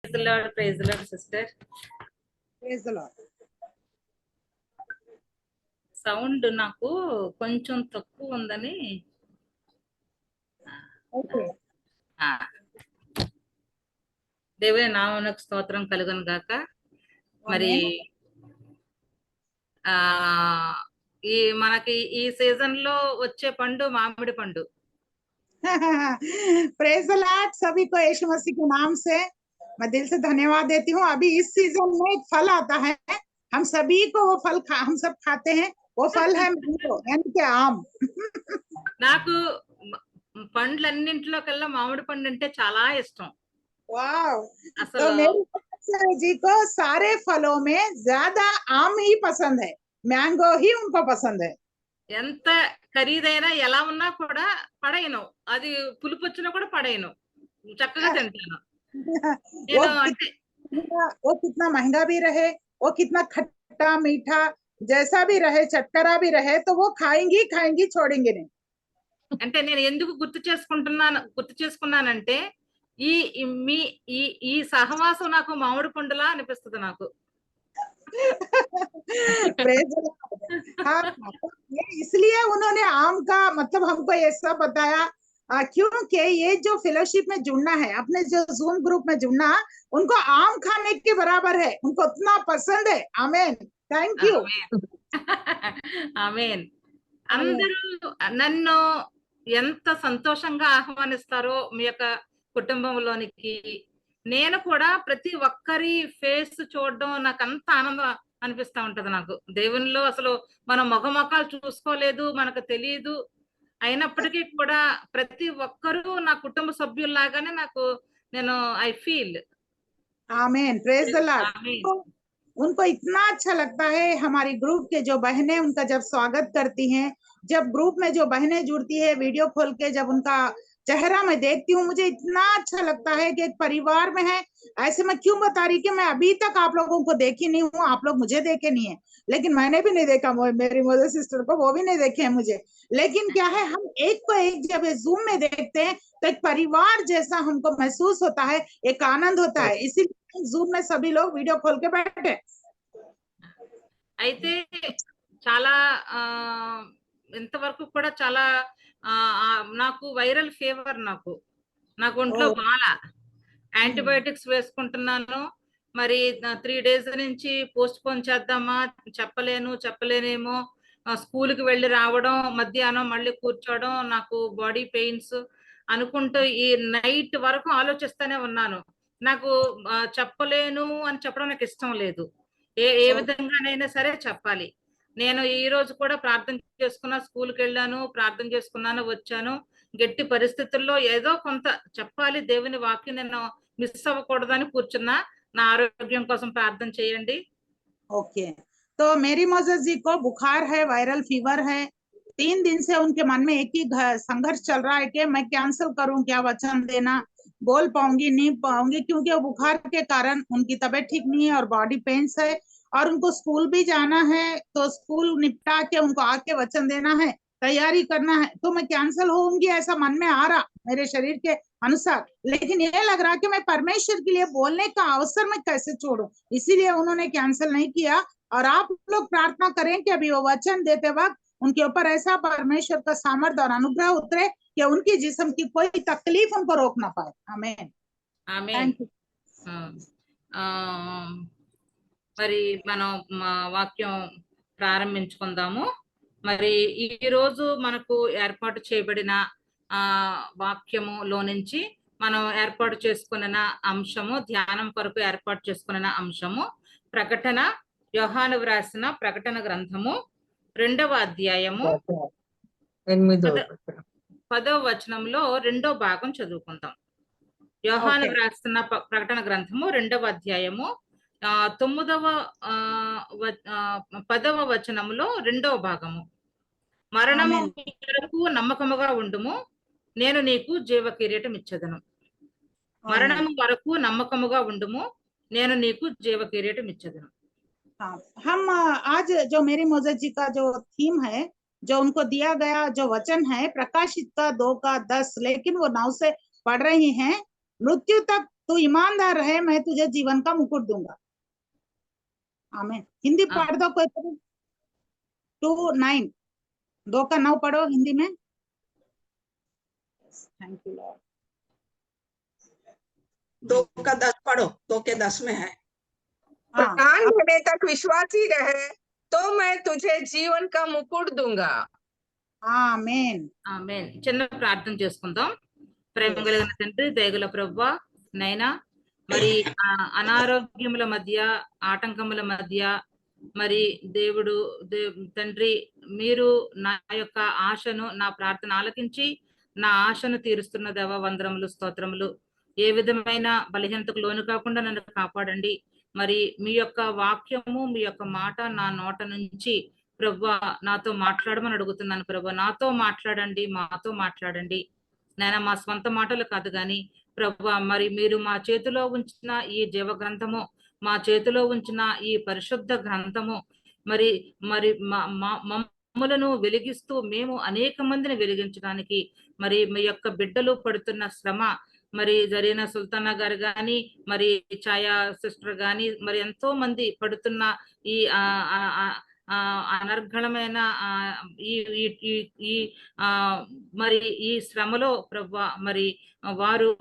Praise the Lord sister. Praise the Lord. Sound నాకు కొంచెం తక్కువ ఉందని. ఓకే. దేవుని నామమునకు స్తోత్రం కలుగును గాక. మరి ఈ మనకి ఈ సీజన్ లో వచ్చే పండు మామిడి పండు. Praise the Lord. सभी को यीशु मसीह के नाम से मैं दिल से धन्यवाद देती हूँ. अभी इस सीजन में एक फल आता है, हम सभी को वो फल हम सब खाते हैं. वो फल है मैंगो यानी कि आम. నాకు పండ్లన్నింటిలో కల్లా మామిడి పండు అంటే చాలా ఇష్టం. वाव. అసలు तो मेरे जी को सारे फलों में ज्यादा आम ही पसंद है, मैंगो ही उनको पसंद है. ఎంత ఖరీదైనా ఎలా ఉన్నా కూడా పడేయను, అది పులుపు వచ్చినా కూడా పడేయను, చక్కగా తింటాను. वो कितना महंगा भी रहे, वो कितना खट्टा मीठा जैसा भी रहे, चटकरा भी रहे, तो वो खाएंगी खाएंगी छोड़ेंगे नहीं. అంటే నేను ఎందుకు గుర్తు చేసుకున్నానంటే ఈ మీ ఈ సహవాసం నాకు మామిడి పండులా అనిపిస్తుంది నాకు. हाँ, इसलिए उन्होंने आम का मतलब हमको ऐसा बताया, क्योंकि ये जो फेलोशिप में जुड़ना है, अपने जो जूम ग्रुप में जुड़ना, उनको आम खाने के बराबर है, उनको उतना पसंद है. आमेन. Thank you. ఆమేన్. అందరూ నన్ను ఎంత సంతోషంగా ఆహ్వానిస్తారో మీ యొక్క కుటుంబంలోనికి. నేను కూడా ప్రతి ఒక్కరి ఫేస్ చూడడం నాకు అంత ఆనందం అనిపిస్తా ఉంటది నాకు. దేవునిలో అసలు మనం ముఖముఖాలు చూసుకోలేదు, మనకు తెలియదు, అయినప్పటికీ కూడా ప్రతి ఒక్కరూ నా కుటుంబ సభ్యుల్లాగానే నేను ఐ ఫీల్. आमीन. Praise the Lord. उनको इतना अच्छा लगता है, हमारी ग्रुप के जो बहनें उनका जब स्वागत करती हैं, जब ग्रुप में जो बहनें जुड़ती है वीडियो खोल के, जब उनका चेहरा मैं देखती हूँ, मुझे इतना अच्छा लगता है कि एक परिवार में है. ऐसे मैं क्यों बता रही कि मैं अभी तक आप लोगों को देखी नहीं हूँ, आप लोग मुझे देखे नहीं है, लेकिन मैंने भी नहीं देखा मेरी मदर सिस्टर को, वो भी नहीं देखे हैं मुझे. लेकिन क्या है, हम एक को एक जब जूम में देखते हैं तो एक परिवार जैसा हमको महसूस होता है, एक आनंद होता है. इसीलिए जूम में सभी लोग वीडियो खोल के बैठे. అయితే చాలా ఇంతవరకు కూడా చాలా నాకు వైరల్ ఫీవర్, నాకు ఒంట్లో బాల యాంటీబయోటిక్స్ వేసుకుంటున్నాను. మరి 3 days నుంచి పోస్ట్ పోన్ చేద్దామా, చెప్పలేనేమో, స్కూల్కి వెళ్ళి రావడం, మధ్యాహ్నం మళ్ళీ కూర్చోవడం, నాకు బాడీ పెయిన్స్ అనుకుంటూ ఈ నైట్ వరకు ఆలోచిస్తూనే ఉన్నాను. నాకు చెప్పలేను అని చెప్పడం నాకు ఇష్టం లేదు. ఏ విధంగానైనా సరే చెప్పాలి. నేను ఈ రోజు కూడా ప్రార్థన చేసుకున్నా, స్కూల్కి వెళ్ళాను, ప్రార్థన చేసుకున్నాను, వచ్చాను. గట్టి పరిస్థితుల్లో ఏదో కొంత చెప్పాలి, దేవుని వాక్యం నేను మిస్ అవ్వకూడదని కూర్చున్నా. నా ఆరోగ్యం కోసం ప్రార్థన చేయండి. ओके. तो मेरी मोजेस जी को बुखार है, वायरल फीवर है. 3 दिन से उनके मन में एक ही संघर्ष चल रहा है कि मैं कैंसिल करूं क्या, वचन देना बोल पाऊंगी नहीं पाऊंगी, क्योंकि वो बुखार के कारण उनकी तबीयत ठीक नहीं है और बॉडी पेन्स है, और उनको स्कूल भी जाना है. तो स्कूल निपटा के उनको आके वचन देना है, तैयारी करना है, तो मैं कैंसिल होऊंगी ऐसा मन में आ रहा मेरे शरीर के अनुसार. लेकिन ये लग रहा कि मैं परमेश्वर के लिए बोलने का अवसर मैं कैसे छोड़ूं, इसीलिए उन्होंने कैंसिल नहीं किया. और आप लोग प्रार्थना करें कि अभी वो वचन देते वक्त उनके ऊपर ऐसा परमेश्वर का सामर्थ्य और अनुग्रह उतरे कि उनकी जिस्म की कोई तकलीफ उनको रोक ना पाए. आमीन. ఆమేన్. మరి మనం వాక్యం ప్రారంభించుకుందాము. మరి ఈ రోజు మనకు ఏర్పాటు చేయబడిన వాక్యములో నుంచి మనం ఏర్పాటు చేసుకున్న అంశము, ధ్యానం కొరకు ఏర్పాటు చేసుకున్న అంశము ప్రకటన, యోహాను వ్రాసిన ప్రకటన గ్రంథము 2వ అధ్యాయము 10వ వచనంలో 2వ భాగం చదువుకుందాం. యోహాను వ్రాసిన ప్రకటన గ్రంథము 2వ అధ్యాయము 10వ వచనంలో 2వ భాగము. మరణము వరకు నమ్మకముగా ఉండుము, నేను నీకు జీవ కిరీటం ఇచ్చెదను. మరణము వరకు నమ్మకముగా ఉండుము, నేను నీకు జీవ కిరీటం ఇచ్చెదను. हम आज जो मेरी मोजेस जी का जो थीम है, जो उनको दिया गया जो वचन है, प्रकाशित का 2 का 10, लेकिन वो 9 से पढ़ रही हैं. मृत्यु तक तू ईमानदार रहे, मैं तुझे जीवन का मुकुट दूंगा। आमीन। हिंदी ఆ, पढ़ दो कोई। 2:9, 2 का 9 पढ़ो हिंदी में। Thank you Lord. 2 का 10 पढ़ो, 2 के 10 में है। हाँ, प्राण देने तक विश्वासी रहे तो मैं तुझे जीवन का मुकुट दूंगा। आमीन। ఆమేన్. చిన్న ప్రార్థన చేసుకుందాం. ప్రేమ కలిగిన తండ్రి, దయగల ప్రభువా, నైనా మరి అనారోగ్యముల మధ్య, ఆటంకముల మధ్య మరి దేవుడు తండ్రి, మీరు నా యొక్క ఆశను, నా ప్రార్థన ఆలకించి నా ఆశను తీరుస్తున్న దేవా, వందరములు, స్తోత్రములు. ఏ విధమైన బలహీనతకు లోను కాకుండా నన్ను కాపాడండి. మరి మీ యొక్క వాక్యము, మీ యొక్క మాట నా నోట నుంచి ప్రభువా నాతో మాట్లాడమని అడుగుతున్నాను. ప్రభువా నాతో మాట్లాడండి, మాతో మాట్లాడండి. నేను మా స్వంత మాటలు కాదు గాని ప్రభువా, మరి మీరు మా చేతిలో ఉంచిన ఈ జీవ గ్రంథము, మా చేతిలో ఉంచిన ఈ పరిశుద్ధ గ్రంథము మరి మరి మమ్మలను వెలిగిస్తూ మేము అనేక మందిని వెలిగించడానికి, మరి మీ యొక్క బిడ్డలు పడుతున్న శ్రమ, మరి జరీనా సుల్తానా గారు గాని, మరి ఛాయా సిస్టర్ గాని, మరి ఎంతో మంది పడుతున్న ఈ అనర్గళమైన ఈ మరి ఈ శ్రమలో ప్రభువా, మరి వారు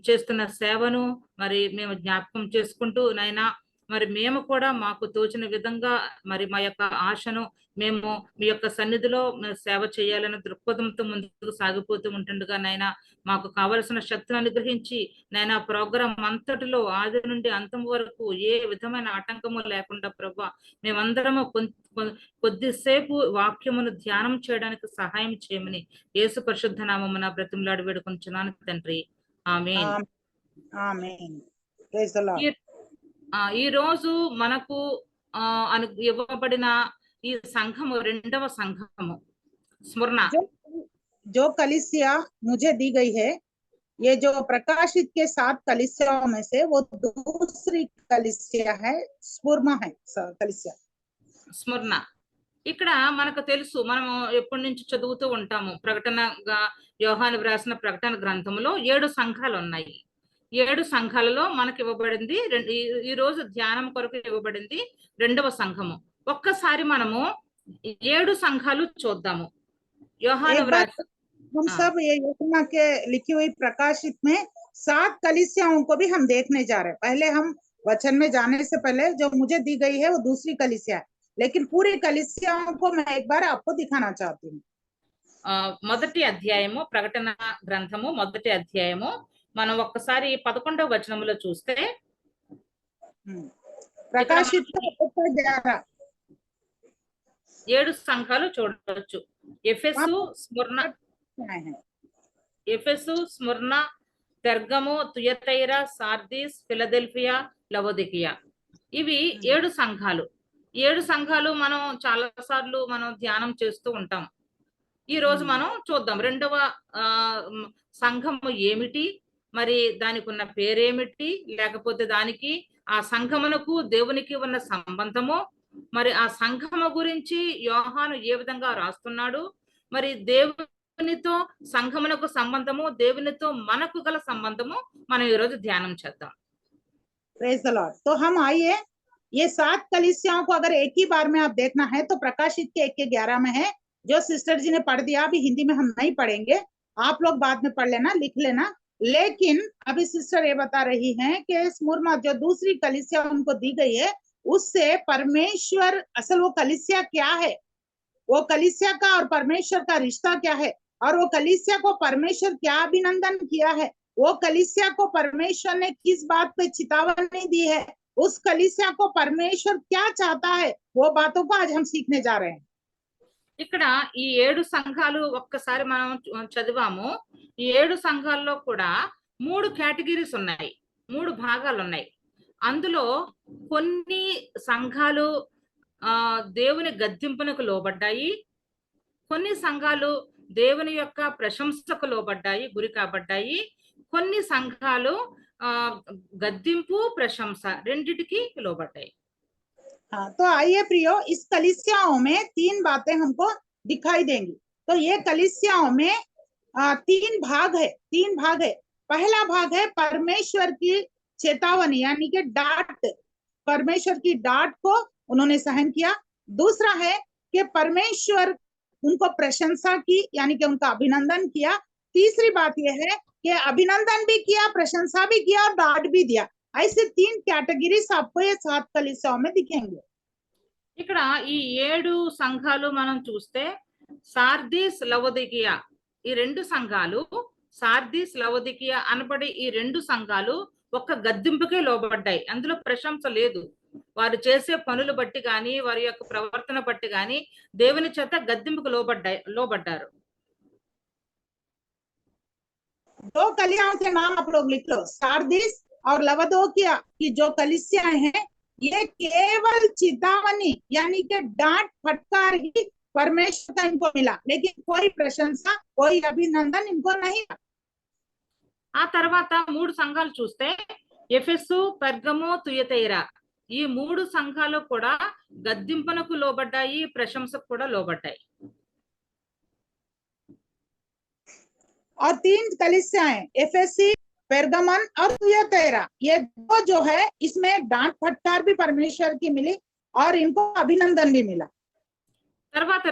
చేస్తున్న సేవను మరి మేము జ్ఞాపకం చేసుకుంటూ నైనా, మరి మేము కూడా మాకు తోచిన విధంగా మరి మా యొక్క ఆశను మేము మీ యొక్క సన్నిధిలో సేవ చేయాలనే దృక్పథంతో ముందుకు సాగిపోతూ ఉంటుండగా నైనా, మాకు కావలసిన శక్తిని అనుగ్రహించి నైనా ప్రోగ్రాం అంతటిలో ఆది నుండి అంతం వరకు ఏ విధమైన ఆటంకము లేకుండా ప్రభువా, మేమందరము కొద్దిసేపు వాక్యమును ధ్యానం చేయడానికి సహాయం చేయమని యేసు పరిశుద్ధ నామమున బ్రతిమలాడి వేడుకొంచున్నాను తండ్రి. ఆమేన్. ఆమేన్. Praise the lord. ఈ రోజు మనకు ఇవ్వబడిన ఈ సంఘము రెండవ సంఘము స్మరణ. जो कलीसिया मुझे दी गई है, ये जो प्रकाशित के 7 कलीसियाओं में से वो दूसरी कलीसिया है, स्मुर्ना है कलीसिया। స్మరణ ఇక్కడ మనకు తెలుసు, మనం ఎప్పటి నుంచి చదువుతూ ఉంటాము. యోహాను వ్రాసిన ప్రకటన గ్రంథంలో 7 సంఘాలు ఉన్నాయి. 7 సంఘాలలో మనకి ఇవ్వబడింది ఈ రోజు ధ్యానం కొరకు ఇవ్వబడింది రెండవ సంఘము. ఒక్కసారి మనము 7 సంఘాలు చూద్దాము. యోహాను వ్రాసిన हम सब ये यूहन्ना के लिखी हुई प्रकाशित में 7 कलीसियाओं को भी हम देखने जा रहे हैं। पहले हम वचन में जाने से पहले जो मुझे दी गई है वो दूसरी कलीसिया है, लेकिन पूरी कलीसियाओं को मैं एक बार आपको दिखाना चाहती हूँ। మొదటి అధ్యాయము, ప్రకటన గ్రంథము మొదటి అధ్యాయము మనం ఒక్కసారి 11వ వచనంలో చూస్తే ప్రకాశిత 7 సంఘాలు చూడవచ్చు. Ephesus, Smyrna, Pergamum, Thyatira, Sardis, Philadelphia, Laodicea. ఇవి 7 సంఘాలు. 7 సంఘాలు మనం చాలా సార్లు మనం ధ్యానం చేస్తూ ఉంటాం. ఈ రోజు మనం చూద్దాం రెండవ సంఘము ఏమిటి, మరి దానికి ఉన్న పేరేమిటి, లేకపోతే దానికి ఆ సంఘమునకు దేవునికి ఉన్న సంబంధము, మరి ఆ సంఘము గురించి యోహాను ఏ విధంగా రాస్తున్నాడు, మరి దేవునితో సంఘమునకు సంబంధము, దేవునితో మనకు గల సంబంధము మనం ఈ రోజు ధ్యానం చేద్దాం. Praise the Lord. तो हम आइए, ये 7 कलीसियाओं को अगर एक ही बार में आप देखना है तो प्रकाशित के 1:11 में है, जो सिस्टर जी ने पढ़ दिया। अभी हिंदी में हम नहीं पढ़ेंगे, आप लोग बाद में पढ़ लेना, लिख लेना। लेकिन अभी सिस्टर ये बता रही हैं कि स्मुर्ना जो दूसरी कलीसिया उनको दी गई है, उससे परमेश्वर, असल वो कलीसिया क्या है, वो कलीसिया का और परमेश्वर का रिश्ता क्या है, और वो कलीसिया को परमेश्वर क्या अभिनंदन किया है, वो कलीसिया को परमेश्वर ने किस बात पे चेतावनी दी है, उस कलीसिया को परमेश्वर क्या चाहता है, वो बातों को आज हम सीखने जा रहे हैं। ఇక్కడ ఈ 7 సంఘాలు ఒక్కసారి మనం చదివాము. ఈ 7 సంఘాల్లో కూడా 3 కేటగిరీస్ ఉన్నాయి, 3 భాగాలు ఉన్నాయి. అందులో కొన్ని సంఘాలు దేవుని గద్దింపునకు లోబడ్డాయి, కొన్ని సంఘాలు దేవుని యొక్క ప్రశంసకు లోబడ్డాయి, గురి కాబడ్డాయి. కొన్ని సంఘాలు గద్దింపు, ప్రశంస రెండిటికి లోబడ్డాయి. हाँ, तो आइए प्रियो, इस कलीसियाओं में 3 बातें हमको दिखाई देंगी। तो ये कलीसियाओं में 3 भाग है, 3 भाग है। पहला भाग है परमेश्वर की चेतावनी यानी कि डांट, परमेश्वर की डांट को उन्होंने सहन किया। दूसरा है कि परमेश्वर उनको प्रशंसा की यानी कि उनका अभिनंदन किया। तीसरी बात यह है कि अभिनंदन भी किया, प्रशंसा भी किया और डांट भी दिया। ऐसे 3 कैटेगरीज आपको ये 7 कलीसियाओं में दिखेंगे। ఇక్కడ ఈ 7 సంఘాలు మనం చూస్తే సార్దీస్, లవోదికియా, ఈ 2 సంఘాలు, సార్దీస్, లవోదికియా అనబడి ఈ 2 సంఘాలు ఒక్క గద్దింపుకే లోబడ్డాయి. అందులో ప్రశంస లేదు. వారు చేసే పనులు బట్టి గాని, వారి యొక్క ప్రవర్తన బట్టి గాని దేవుని చేత గద్దింపుకు లోబడ్డారు. 2 कलिसियाओं के नाम आप लोग लिख लो, सार्दिस और लवोदिकिया की जो कलीसियाएं हैं, ये केवल चेतावनी यानी कि डांट फटकार ही परमेश्वर का इनको मिला, लेकिन कोई प्रशंसा, कोई अभिनंदन इनको नहीं। ఆ తర్వాత 3 సంఘాలు చూస్తే ఎఫెసు, పెర్గము, తుయతైరా, ఈ 3 సంఘాలు కూడా గద్దింపునకు లోబడ్డాయి, ప్రశంసకు కూడా లోబడ్డాయి. और 3 कलीसियाएं एफेसी, पेरगमन और तुयतैरा, ये 2 जो है इसमें डांट फटकार भी परमेश्वर की मिली और इनको अभिनंदन भी मिला। తర్వాత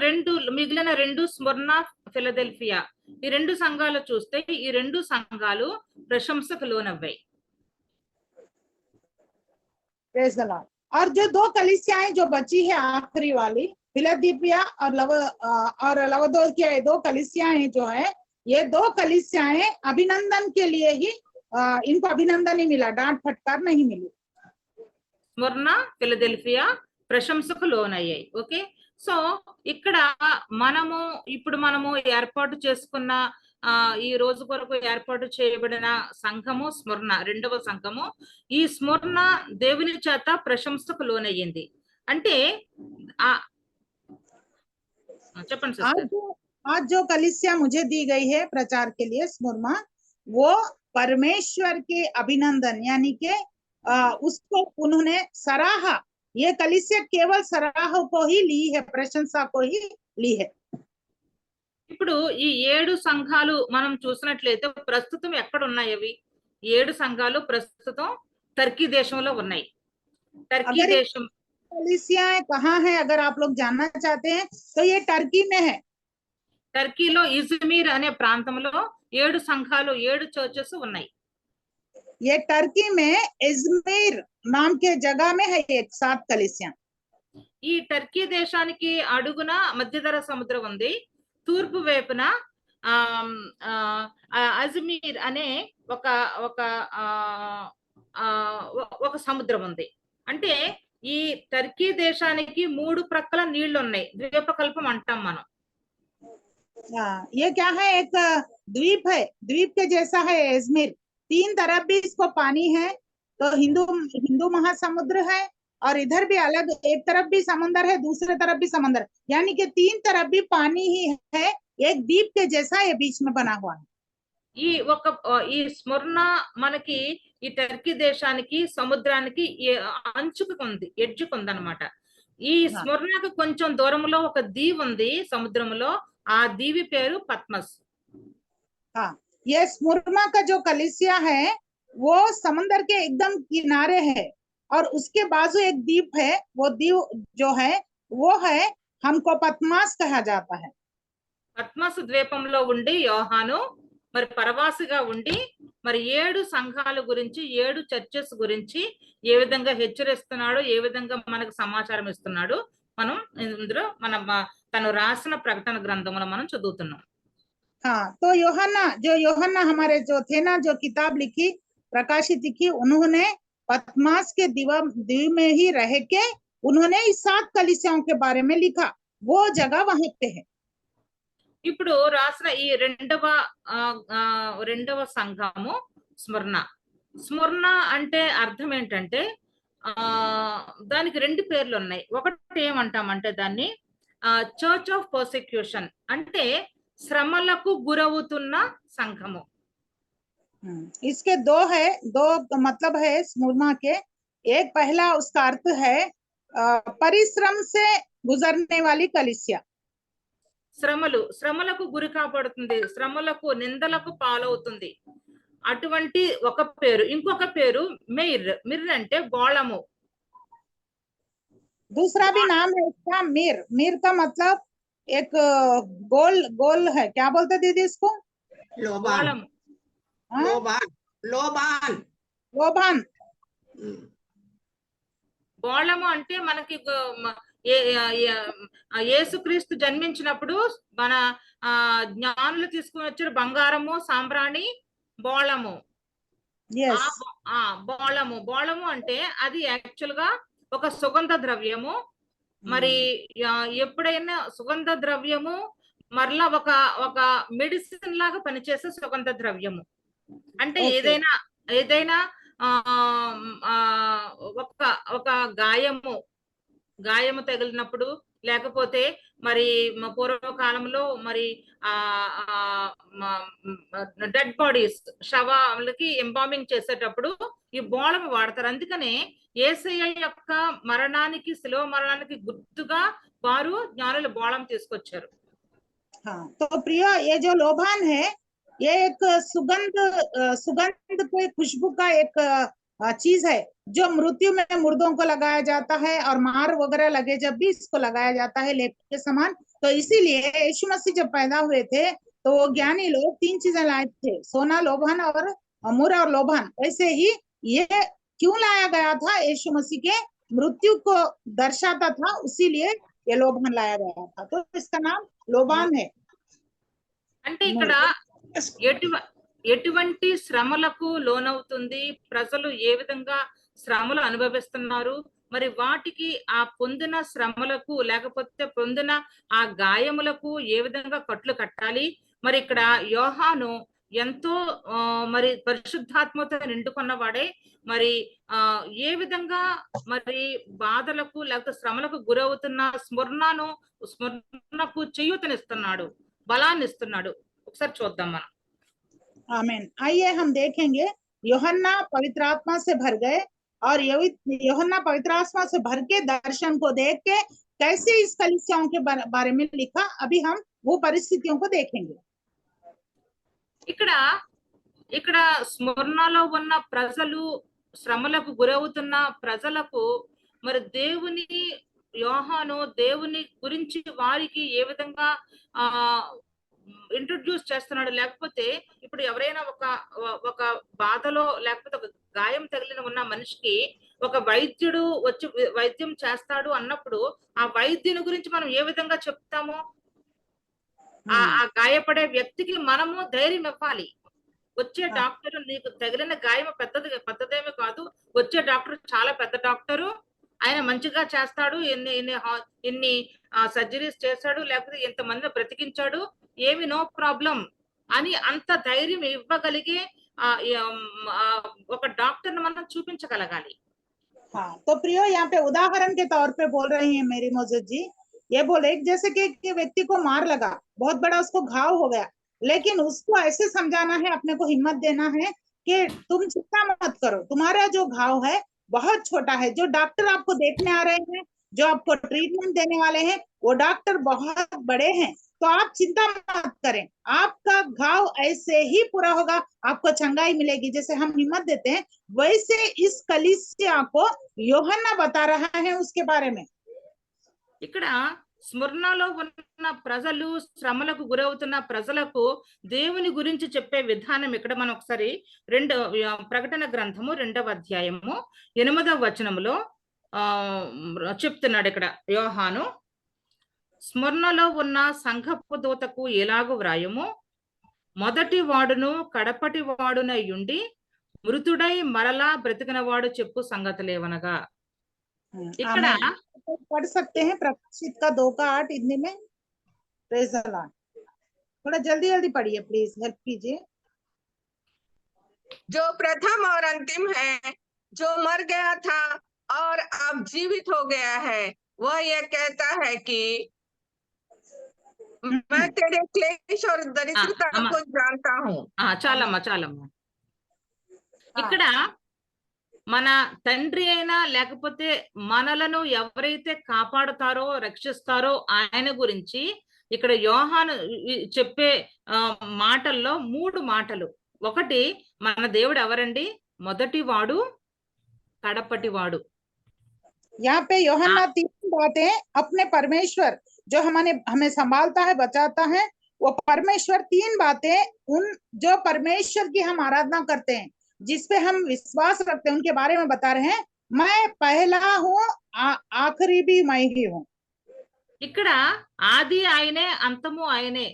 మిగిలిన 2 స్మర్ణ, ఫిలదెల్ఫియా, ఈ 2 సంఘాలు చూస్తే ఈ 2 సంఘాలు ప్రశంసకు లోనవ్వాయి. Praise the lord. और जो 2 कलीसियाएं जो बची है आखिरी वाली, फिलदेल्फिया और लवोदिकिया, ये 2 कलीसियाएं जो है, ये 2 कलीसियाएं अभिनंदन के लिए ही इनको अभिनंदन ही मिला, डांट फटकार नहीं मिली। స్మరణ, ఫిలదెల్ఫియా ప్రశంసకు లోనయ్యాయి. ఓకే, సో ఇక్కడ ఇప్పుడు మనము ఏర్పాటు చేసుకున్న ఈ రోజు కొరకు ఏర్పాటు చేయబడిన సంఘము స్మరణ, 2వ సంఘము. ఈ స్మరణ దేవుని చేత ప్రశంసకు లోనయ్యింది. అంటే చెప్పండి సిస్టర్. आज जो कलीसिया मुझे दी गई है प्रचार के लिए, स्मुरमा, वो परमेश्वर के अभिनंदन यानी के उसको उन्होंने सराहा। ये कलीसिया केवल सराह को ही ली है, प्रशंसा को ही ली है। ఇప్పుడు ఈ 7 సంఘాలు మనం చూసినట్లయితే ప్రస్తుతం ఎక్కడ ఉన్నాయి? అవి 7 సంఘాలు ప్రస్తుతం టర్కీ దేశంలో ఉన్నాయి. టర్కీ దేశం कलीसिया कहाँ है अगर आप लोग जानना चाहते हैं तो ये टर्की में है। టర్కీలో ఇజ్మీర్ అనే ప్రాంతంలో 7 సంఘాలు, 7 చర్చెస్ ఉన్నాయి. ये टर्की में इज्मीर नाम के जगह में है एक 7 कलीसिया। ఈ టర్కీ దేశానికి అడుగున మధ్యధరా సముద్రం ఉంది. తూర్పు వైపున అజ్మీర్ అనే ఒక సముద్రం ఉంది. అంటే ఈ టర్కీ దేశానికి 3 ప్రక్కల నీళ్లు ఉన్నాయి. ద్వీపకల్పం అంటాం మనం. ये क्या है? एक द्वीप है, द्वीप के जैसा है इज्मीर। 3 तरफ भी इसको पानी है, तो हिंदू महासमुद्र है और इधर भी अलग, एक तरफ भी समुद्र है, दूसरे तरफ भी समुद्र, यानी कि 3 तरफ भी पानी ही है। एक द्वीप के जैसा ये बीच में बना हुआ है। ఈ స్మరణ మనకి ఈ టర్కీ దేశానికి సముద్రానికి ఎడ్జుకు ఉందన్నమాట. ఈ స్మరణకు కొంచెం దూరంలో ఒక దీవి ఉంది సముద్రంలో. ఆ దీవి పేరు పద్మస్. हाँ, ये स्मुरमा का जो कलीसिया है वो समुद्र के एकदम किनारे है और उसके बाजू एक द्वीप है। वो द्वीप जो है वो है, हमको पद्मास कहा जाता है। పద్మస్ ద్వీపంలో ఉండి యోహాను మరి పరవాసిగా ఉండి మరి 7 సంఘాల గురించి, 7 చర్చెస్ గురించి ఏ విధంగా హెచ్చరిస్తున్నాడో, ఏ విధంగా మనకు సమాచారం ఇస్తున్నాడు మనం ఇందులో తను రాసిన ప్రకటన గ్రంథంలో మనం చదువుతున్నాం. हाँ, तो योहन्ना हमारे जो थे ना, जो किताब लिखी, प्रकाशित की, उन्होंने पद्मास के द्वीप में ही रह के उन्होंने इस 7 कलीसियाओं के बारे में लिखा। वो जगह वहां पे है। ఇప్పుడు రాసిన ఈ రెండవ సంఘము స్మరణ. స్మరణ అంటే అర్థం ఏంటంటే దానికి 2 పేర్లు ఉన్నాయి. ఒకటి ఏమంటామంటే దాన్ని చర్చ్ ఆఫ్ పర్సిక్యూషన్, అంటే శ్రమలకు గురవుతున్న సంఘము. इसके 2 मतलब है स्मुरमा के। एक पहला उसका अर्थ है परिश्रम से गुजरने वाली कलीसिया। శ్రమలకు గురి కాబడుతుంది, శ్రమలకు, నిందలకు పాలవుతుంది. అటువంటి ఒక పేరు. ఇంకొక పేరు మిర్. మిర్ అంటే గోళము. दूसरा भी नाम है इसका मीर। मीर का मतलब एक गोल गोल है, क्या बोलते दीदी इसको? लोबान గోళము. हाँ? लोबान लोबान लोबान। గోళము అంటే మనకి యేసుక్రీస్తు జన్మించినప్పుడు మన జ్ఞానులు తీసుకుని వచ్చారు బంగారము, సాంబ్రాణి, బోళము. yes బోళము. బోళము అంటే అది యాక్చువల్ గా ఒక సుగంధ ద్రవ్యము. మరి ఎప్పుడైనా సుగంధ ద్రవ్యము మరలా ఒక మెడిసిన్ లాగా పనిచేసే సుగంధ ద్రవ్యము. అంటే Okay. ఏదైనా ఒక గాయము తగిలినప్పుడు, లేకపోతే మరి పూర్వకాలంలో మరి డెడ్ బాడీస్ శవాలకి ఎంబామింగ్ చేసేటప్పుడు ఈ బోళము వాడతారు. అందుకనే యేసయ్య యొక్క మరణానికి, శిలువ మరణానికి గుర్తుగా వారు జ్ఞానులు బోళం తీసుకొచ్చారు. हाँ, तो प्रिय ये जो लोबान है ये एक सुगंध के खुशबू का एक चीज है जो मृत्यु में मुर्दों को लगाया जाता है और मार वगैरह लगे जब भी इसको लगाया जाता है लेप के समान। तो इसीलिए यीशु मसीह जब पैदा हुए थे तो वो ज्ञानी लोग 3 चीजें लाए थे, सोना, लोबान और मुर और लोबान। वैसे ही ये क्यों लाया गया था? यीशु मसीह के मृत्यु को दर्शाता था, इसीलिए ये लोबान लाया गया था। तो इसका नाम लोबान है। అంటే ఇక్కడ ఎటువంటి శ్రమలకు లోనవుతుంది, ప్రజలు ఏ విధంగా శ్రమలు అనుభవిస్తున్నారు, మరి వాటికి ఆ పొందిన శ్రమలకు లేకపోతే పొందిన ఆ గాయములకు ఏ విధంగా కట్లు కట్టాలి. మరి ఇక్కడ యోహాను ఎంతో మరి పరిశుద్ధాత్మతో నిండుకున్నవాడే మరి ఏ విధంగా మరి బాధలకు లేకపోతే శ్రమలకు గురవుతున్న స్మరణకు చేయూతనిస్తున్నాడు, బలాన్ని ఇస్తున్నాడు. ఒకసారి చూద్దాం మనం. आमीन। आइए हम देखेंगे यूहन्ना पवित्र आत्मा से भर गए और यूहन्ना पवित्र आत्मा से भर के दर्शन को देख के कैसे इस कलीसियाओं के बारे में लिखा। अभी हम वो परिस्थितियों को देखेंगे। ఇక్కడ స్మరణలో ఉన్న ప్రజలు, శ్రమలకు గురవుతున్న ప్రజలకు మరి యోహాను దేవుని గురించి వారికి ఏ విధంగా ఇంట్రొడ్యూస్ చేస్తున్నాడు. లేకపోతే ఇప్పుడు ఎవరైనా ఒక బాధలో లేకపోతే ఒక గాయం తగిలిన ఉన్న మనిషికి ఒక వైద్యుడు వచ్చి వైద్యం చేస్తాడు అన్నప్పుడు ఆ వైద్యుని గురించి మనం ఏ విధంగా చెప్తామో ఆ గాయపడే వ్యక్తికి మనము ధైర్యం ఇవ్వాలి. వచ్చే డాక్టర్, నీకు తగిలిన గాయం పెద్దదేమీ కాదు, వచ్చే డాక్టర్ చాలా పెద్ద డాక్టరు, ఆయన మంచిగా చేస్తాడు, ఎన్ని సర్జరీస్ చేశాడు, లేకపోతే ఎంతమంది బ్రతికించాడు, ఏమి నో ప్రాబ్లం అని అంత ధైర్యం ఇవ్వగలిగే ఒక డాక్టర్ ని మనం చూపించగలగాలి. हाँ, तो प्रियो यहाँ पे उदाहरण के तौर पे बोल रही हैं मेरी मोजेद जी। ये बोले जैसे कि व्यक्ति को मार लगा, बहुत बड़ा उसको घाव हो गया, लेकिन उसको ऐसे समझाना है, अपने को हिम्मत देना है कि तुम चिंता मत करो, तुम्हारा जो घाव है बहुत छोटा है। जो डॉक्टर आपको देखने आ रहे हैं, जो आपको ट्रीटमेंट देने वाले हैं, वो डॉक्टर बहुत बड़े हैं, तो आप चिंता मत करें, आपका घाव ऐसे ही पूरा होगा, आपको चंगाई मिलेगी। जैसे हम हिम्मत देते हैं वैसे इस कलीसिया को యోహన్నా बता रहा है उसके बारे में। ఇక్కడ స్మరణలో ఉన్న ప్రజలు, శ్రమలకు గురవుతున్న ప్రజలకు దేవుని గురించి చెప్పే విధానం ఇక్కడ మనం ఒకసారి ప్రకటన గ్రంథము 2వ అధ్యాయము 8వ వచనములో చెప్తున్నాడు. ఇక్కడ యోహాను స్మరణలో ఉన్న సంఘపు దూతకు ఎలాగూ వ్రాయము, మొదటి వాడును కడపటి వాడునై ఉండి మృతుడై మరలా బ్రతికిన వాడు చెప్పు సంగతులేవనగా. ఇక్కడ पढ़ सकते हैं प्रकाशित का 2:8 हिंदी में। Praise the Lord. थोड़ा जल्दी पढ़िए प्लीज, हेल्प कीजिए। जो प्रथम और अंतिम है, जो मर गया था और अब जीवित हो गया है, वह यह कहता है कि मैं तेरे क्लेश और दरिद्रता को जानता हूँ। చాలమ్మా ఇక్కడ మన తండ్రి అయినా లేకపోతే మనలను ఎవరైతే కాపాడుతారో, రక్షిస్తారో ఆయన గురించి ఇక్కడ యోహాను చెప్పే మాటల్లో 3 మాటలు. ఒకటి మన దేవుడు ఎవరండి? మొదటివాడు, కడపటివాడు. यहाँ पे यूहन्ना 3 बातें अपने परमेश्वर जो हमें संभालता है, बचाता है, वो परमेश्वर 3 बातें उन जो परमेश्वर की हम आराधना करते हैं, जिसपे हम विश्वास रखते हैं, उनके बारे में बता रहे हैं। मैं पहला हूँ, आखिरी भी मैं ही हूँ। ఇక్కడ ఆది ఆయనే, అంతము ఆయనే.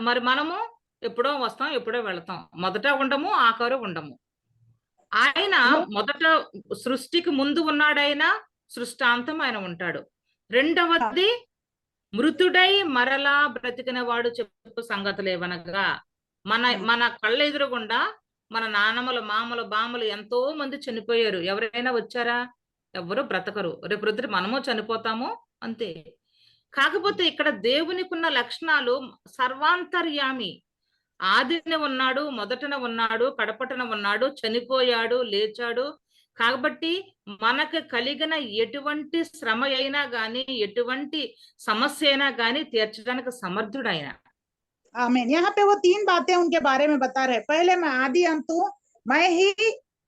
మరి మనము ఎప్పుడో వస్తాం, ఎప్పుడో వెళతాం. మొదట ఉండము, ఆఖరు ఉండము. ఆయన మొదట సృష్టికి ముందు ఉన్నాడైనా, సృష్టాంతం ఆయన ఉంటాడు. రెండవది మృతుడై మరలా బ్రతికిన వాడు చెప్పు సంగతులేవనగా, మన కళ్ళ ఎదురుగుండా మన నాన్నమ్మలు, మామలు, బామ్మలు ఎంతో మంది చనిపోయారు. ఎవరైనా వచ్చారా? ఎవరు బ్రతకరు. రేపు రుద్ర మనము చనిపోతాము, అంతే. కాకపోతే ఇక్కడ దేవునికున్న లక్షణాలు సర్వాంతర్యామి. ఆదిన ఉన్నాడు, మొదటన ఉన్నాడు, కడపటన ఉన్నాడు, చనిపోయాడు, లేచాడు. కాబట్టి మనకు కలిగిన ఎటువంటి శ్రమ అయినా గాని, ఎటువంటి సమస్య అయినా గాని తీర్చడానికి సమర్థుడైన. आमीन। यहाँ पे वो 3 बातें उनके बारे में बता रहे। पहले मैं आदि अंत हूँ, मैं ही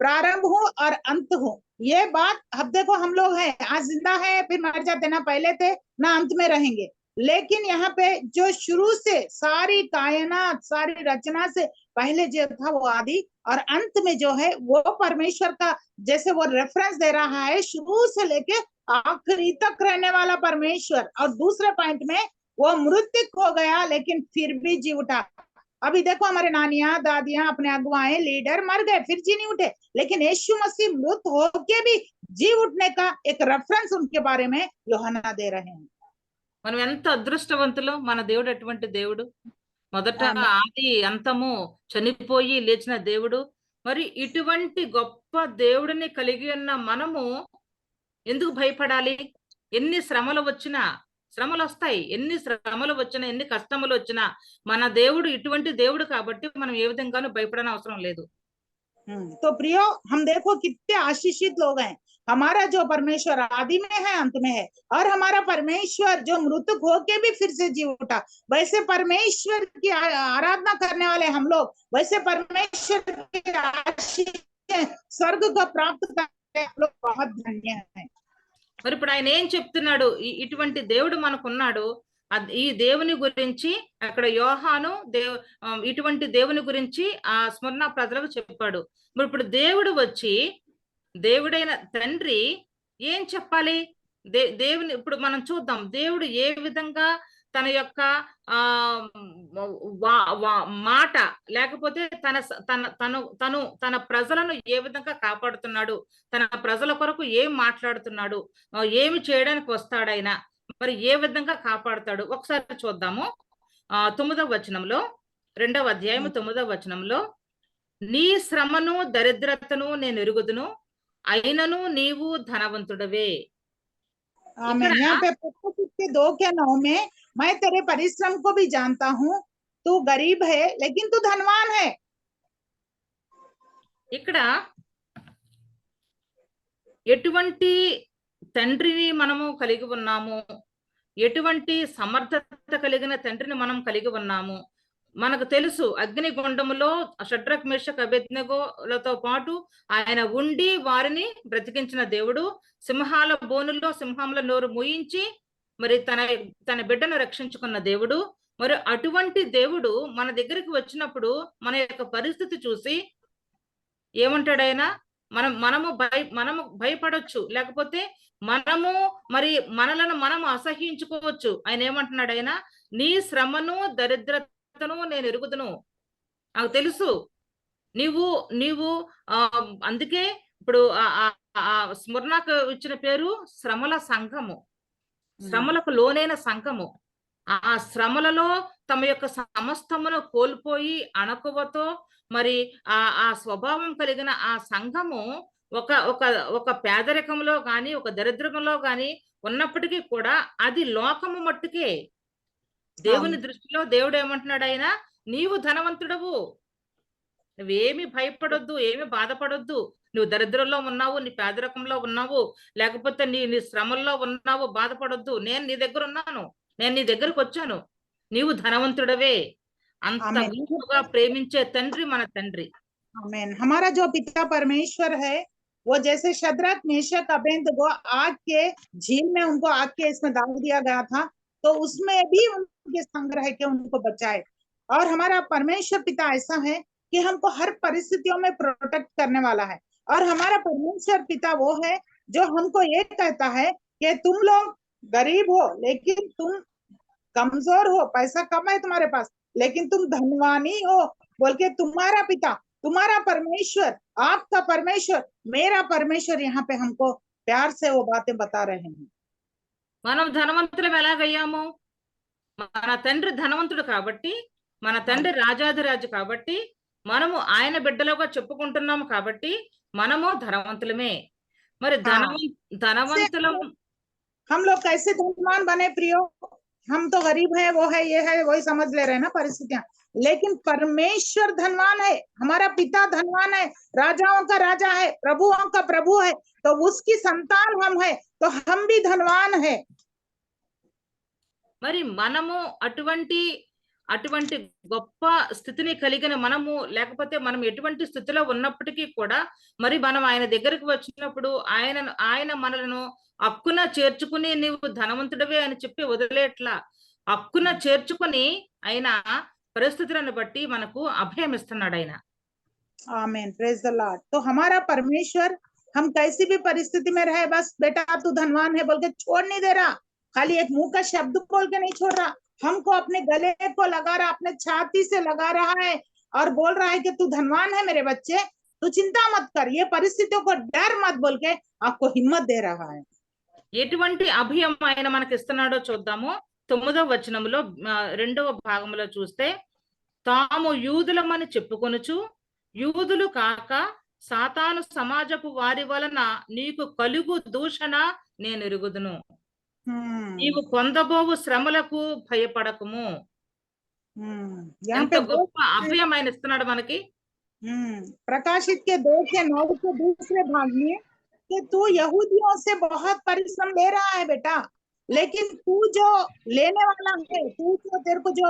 प्रारंभ हूँ और अंत हूँ। ये बात अब देखो, हम लोग हैं, आज जिंदा है, फिर मर जाते, ना पहले थे ना अंत में रहेंगे। लेकिन यहाँ पे जो शुरू से सारी कायनात, सारी रचना से पहले जो था वो आदि, और अंत में जो है वो परमेश्वर का, जैसे वो रेफरेंस दे रहा है, शुरू से लेके आखिरी तक रहने वाला परमेश्वर। और दूसरे पॉइंट में वो मृत्यु हो गया लेकिन फिर भी जी उठा। अभी देखो हमारे नानियां, दादियां, अपने अगुवाएं, लीडर मर गए, फिर जी नहीं उठे, लेकिन यीशु मसीह मृत होके भी जी उठने का एक रेफरेंस उनके बारे में यूहन्ना दे रहे हैं। మనం ఎంత అదృష్టవంతులు. మన దేవుడు అటువంటి దేవుడు. మొదట ఆది అంతము, చనిపోయి లేచిన దేవుడు. మరి ఇటువంటి గొప్ప దేవుడిని కలిగి ఉన్న మనము ఎందుకు భయపడాలి? ఎన్ని శ్రమలు వచ్చినా, శ్రమలు వస్తాయి, ఎన్ని శ్రమలు వచ్చినా, ఎన్ని కష్టములు వచ్చినా మన దేవుడు ఇటువంటి దేవుడు కాబట్టి మనం ఏ విధంగానూ భయపడని అవసరం లేదు. तो प्रियो, हम देखो कितने आशीषित लोग हैं। हमारा जो परमेश्वर आदि में है, अंत में है, और हमारा परमेश्वर जो मृतक होके भी फिर से जी उठा। वैसे परमेश्वर की आराधना करने वाले हम लोग, वैसे परमेश्वर की आशीष स्वर्ग को प्राप्त करने हम लोग बहुत धन्य हैं। మరి ఇప్పుడు ఆయన ఏం చెప్తున్నాడు? ఇటువంటి దేవుడు మనకున్నాడు. ఈ దేవుని గురించి అక్కడ యోహాను ఇటువంటి దేవుని గురించి ఆ స్మరణ ప్రజలకు చెప్పాడు. మరి ఇప్పుడు దేవుడు వచ్చి, దేవుడైన తండ్రి ఏం చెప్పాలి? దేవుని ఇప్పుడు మనం చూద్దాం. దేవుడు ఏ విధంగా తన యొక్క మాట, లేకపోతే తన ప్రజలను ఏ విధంగా కాపాడుతున్నాడు, తన ప్రజల కొరకు ఏం మాట్లాడుతున్నాడు, ఏమి చేయడానికి వస్తాడైనా, మరి ఏ విధంగా కాపాడుతాడు ఒకసారి చూద్దాము. 9వ వచనంలో, 2వ అధ్యాయము 9వ వచనంలో, నీ శ్రమను దరిద్రతను నేను ఎరుగుదును, అయినను నీవు ధనవంతుడవే. यहाँ पे 2 के 9 में, मैं तेरे परिश्रम को भी जानता हूँ, तू गरीब है लेकिन तू धनवान है। ఇక్కడ ఎటువంటి తండ్రిని మనము కలిగి ఉన్నాము, ఎటువంటి సమర్థత కలిగిన తండ్రిని మనం కలిగి ఉన్నాము. మనకు తెలుసు, అగ్నిగుండములో షడ్రక్, మేషక్, అబేద్నెగోలతో పాటు ఆయన ఉండి వారిని బ్రతికించిన దేవుడు. సింహాల బోనుల్లో సింహముల నోరు మూయించి మరి తన బిడ్డను రక్షించుకున్న దేవుడు. మరి అటువంటి దేవుడు మన దగ్గరికి వచ్చినప్పుడు మన యొక్క పరిస్థితి చూసి ఏమంటాడైనా? మనము భయపడొచ్చు, లేకపోతే మనము మరి మనలను మనము అసహ్యించుకోవచ్చు. ఆయన ఏమంటున్నాడైనా? నీ శ్రమను దరిద్రతను నేను ఎరుగుదును, నాకు తెలుసు. నీవు అందుకే ఇప్పుడు స్మరణకు ఇచ్చిన పేరు శ్రమల సంఘము, శ్రమలకు లోనైన సంఘము. ఆ శ్రమలలో తమ యొక్క సమస్తమును కోల్పోయి అణకువతో మరి ఆ స్వభావం కలిగిన ఆ సంఘము ఒక పేదరికంలో గాని, ఒక దరిద్రంలో గాని ఉన్నప్పటికీ కూడా అది లోకము మట్టుకే. దేవుని దృష్టిలో దేవుడు ఏమంటున్నాడు? ఆయన నీవు ధనవంతుడవు, నువ్వేమి భయపడొద్దు, ఏమి బాధపడొద్దు. నువ్వు దరిద్రంలో ఉన్నావు, నీ పేదరికంలో ఉన్నావు, లేకపోతే నీ శ్రమల్లో ఉన్నావు, బాధపడొద్దు. నేను నీ దగ్గర ఉన్నాను, నేను నీ దగ్గరకు వచ్చాను, నీవు ధనవంతుడవే. అంత ఆమేన్. గొప్పగా ప్రేమించే తండ్రి మన తండ్రి. आमीन। हमारा जो पिता परमेश्वर है वो जैसे शद्रक मेशक अबेदनगो आग के झील में उनको आग के इसमें डाल दिया गया था, तो उसमें भी उनके संग्रह के उनको बचाए। और हमारा परमेश्वर पिता ऐसा है कि हमको हर परिस्थितियों में प्रोटेक्ट करने वाला है। और हमारा परमेश्वर पिता वो है जो हमको ये कहता है कि तुम लोग गरीब हो लेकिन तुम कमजोर हो, पैसा कम है तुम्हारे पास लेकिन तुम धनवानी हो, बोल के तुम्हारा पिता, तुम्हारा परमेश्वर, आपका परमेश्वर, मेरा परमेश्वर यहाँ पे हमको प्यार से वो बातें बता रहे हैं। మనం ధనవంతులం ఎలాగయ్యాము? మన తండ్రి ధనవంతుడు కాబట్టి, మన తండ్రి రాజాధిరాజు కాబట్టి, మనము ఆయన బిడ్డలుగా చెప్పుకుంటున్నాము కాబట్టి మనము ధనవంతులమే. మరి ధనవంతులం हम लोग कैसे धनवान बने प्रियो? हम तो गरीब है, वो है, ये है, वही समझ ले रहे हैं ना परिस्थितियां, लेकिन परमेश्वर धनवान है, हमारा पिता धनवान है, राजाओं का राजा है, प्रभुओं का प्रभु है, तो उसकी संतान हम है, तो हम भी धनवान है। మరి మనము అటువంటి గొప్ప స్థితిని కలిగిన మనము, లేకపోతే మనం ఎటువంటి స్థితిలో ఉన్నప్పటికీ కూడా మరి మనం ఆయన దగ్గరికి వచ్చినప్పుడు ఆయన మనలను హక్కున చేర్చుకుని నీవు ధనవంతుడివే అని చెప్పి వదిలేట్లా, హక్కున చేర్చుకుని ఆయన పరిస్థితులను బట్టి మనకు అభయం ఇస్తున్నాడు ఆయన. आमीन, प्रेज द लॉर्ड। तो हमारा परमेश्वर हम कैसी भी परिस्थिति में रहे, बस बेटा तू धनवान है बोल के छोड़ नहीं दे रहा, खाली एक मुंह का शब्द बोल के नहीं छोड़ रहा, हमको अपने गले को लगा रहा, अपने छाती से लगा रहा है और बोल रहा है कि तू धनवान है मेरे बच्चे, तू चिंता मत कर, ये परिस्थितियों को डर मत बोल के आपको हिम्मत दे रहा है। ఎటువంటి అభయం ఆయన మనకి ఇస్తున్నాడో చూద్దాము. 9వ వచనంలో 2వ భాగంలో చూస్తే, తాము యూదులమని చెప్పుకొనుచు యూదులు కాక సాతాను సమాజపు వారి వలన నీకు కలుగు దూషణ నేను ఎరుగుదును, నీవు పొందబోవు శ్రమలకు భయపడకము. ఎంత గొప్ప అభయం ఆయన ఇస్తున్నాడు మనకి. प्रकाशित के 2 के 9 के दूसरे भाग में कि तू यहूदियों से बहुत परिश्रम ले रहा है बेटा, लेकिन तू जो लेने वाला है, तू जो तेरे को जो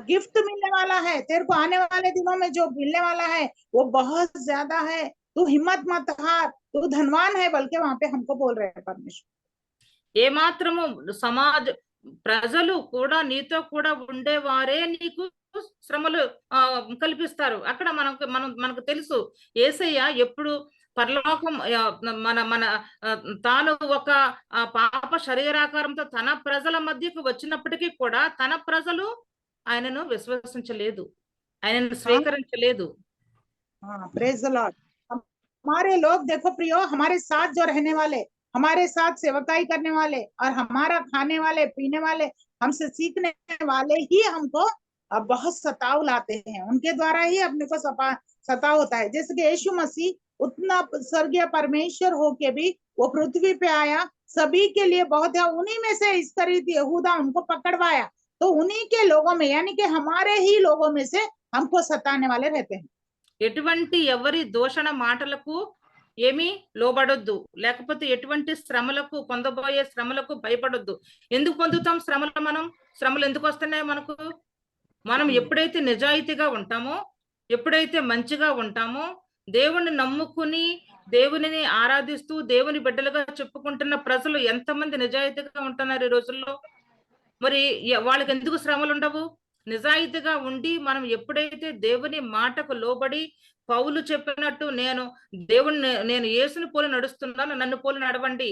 गिफ्ट मिलने वाला है, तेरे को आने वाले दिनों में जो मिलने वाला है वो बहुत ज्यादा है, तू हिम्मत मत हार, तू धनवान है, बल्कि वहां पे हमको बोल रहे हैं परमेश्वर। ఏ మాత్రము ప్రజలు కూడా నీతో కూడా ఉండేవారే నీకు శ్రమలు కల్పిస్తారు. అక్కడ మనకు తెలుసు యేసయ్య ఎప్పుడు పరలోకం మన తాను ఒక పాప శరీరాకారంతో తన ప్రజల మధ్యకు వచ్చినప్పటికీ కూడా తన ప్రజలు ఆయనను విశ్వసించలేదు, ఆయనను స్వీకరించలేదు. Praise the Lord. हमारे लोग देखो प्रियो, हमारे साथ जो रहने वाले, हमारे साथ सेवकाई करने वाले और हमारा खाने वाले पीने वाले, हमसे सीखने वाले ही हमको बहुत सताव लाते हैं, उनके द्वारा ही अपने को सताव होता है। जैसे कि यीशु मसीह उतना स्वर्गीय परमेश्वर होके भी वो पृथ्वी पे आया, सभी के लिए बहुत है, उन्हीं में से इस्करियोत यहूदा उनको पकड़वाया, तो उन्हीं के लोगों में यानी कि हमारे ही लोगों में से हमको सताने वाले रहते हैं। ఎటువంటి ఎవరి దోషణ మాటలకు ఏమీ లోబడొద్దు, లేకపోతే ఎటువంటి శ్రమలకు, పొందబోయే శ్రమలకు భయపడొద్దు. ఎందుకు పొందుతాం శ్రమలు? శ్రమలు ఎందుకు వస్తున్నాయి మనకు? మనం ఎప్పుడైతే నిజాయితీగా ఉంటామో, ఎప్పుడైతే మంచిగా ఉంటామో, దేవుణ్ణి నమ్ముకుని దేవునిని ఆరాధిస్తూ దేవుని బిడ్డలుగా చెప్పుకుంటున్న ప్రజలు ఎంతమంది నిజాయితీగా ఉంటున్నారు ఈ రోజుల్లో? మరి వాళ్ళకి ఎందుకు శ్రమలు ఉండవు? నిజాయితీగా ఉండి మనం ఎప్పుడైతే దేవుని మాటకు లోబడి పౌలు చెప్పినట్టు నేను యేసుని పోలి నడుస్తున్నాను, నన్ను పోలి నడవండి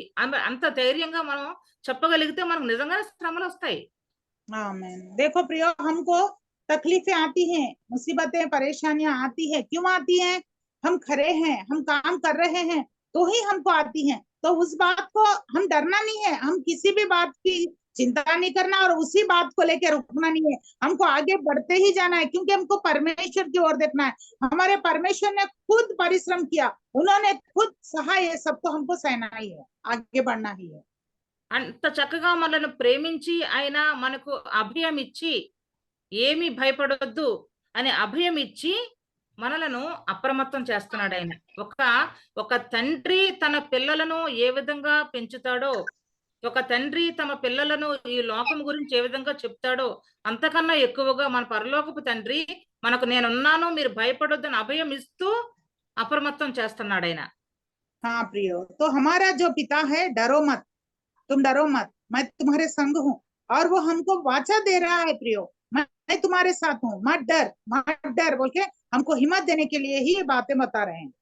అంత ధైర్యంగా మనం చెప్పగలిగితే మనకు నిజంగానే శ్రమలు వస్తాయి. आमीन। देखो प्रियो, हमको तकलीफें आती हैं, मुसीबतें परेशानियां आती हैं, क्यों आती हैं? हम खरे हैं, हम काम कर रहे हैं तो ही हमको आती हैं, तो उस बात को हम डरना नहीं है, हम किसी भी बात की चिंता नहीं करना और उसी बात को लेकर रुकना नहीं है, हमको आगे बढ़ते ही जाना है, क्योंकि हमको परमेश्वर की ओर देखना है। हमारे परमेश्वर ने खुद परिश्रम किया, उन्होंने खुद सहा, ये सब तो हमको सहना ही है, आगे बढ़ना ही है। అంత చక్కగా మనల్ని ప్రేమించి ఆయన మనకు అభయం ఇచ్చి ఏమీ భయపడొద్దు అని అభయం ఇచ్చి మనలను అప్రమత్తం చేస్తున్నాడు ఆయన. ఒక తండ్రి తన పిల్లలను ఏ విధంగా పెంచుతాడో, ఒక తండ్రి తమ పిల్లలను ఈ లోకం గురించి ఏ విధంగా చెప్తాడో అంతకన్నా ఎక్కువగా మన పరలోకపు తండ్రి మనకు నేనున్నాను, మీరు భయపడొద్దని అభయం ఇస్తూ అప్రమత్తం చేస్తున్నాడు ఆయన. हाँ प्रियो, तो हमारा जो पिता है, डरो मत, तुम डरो मत, मैं तुम्हारे संग हूँ, और वो हमको वाचा दे रहा है प्रियो, मैं तुम्हारे साथ हूँ, मत डर बोल के हमको हिम्मत देने के लिए ही ये बातें बता रहे हैं.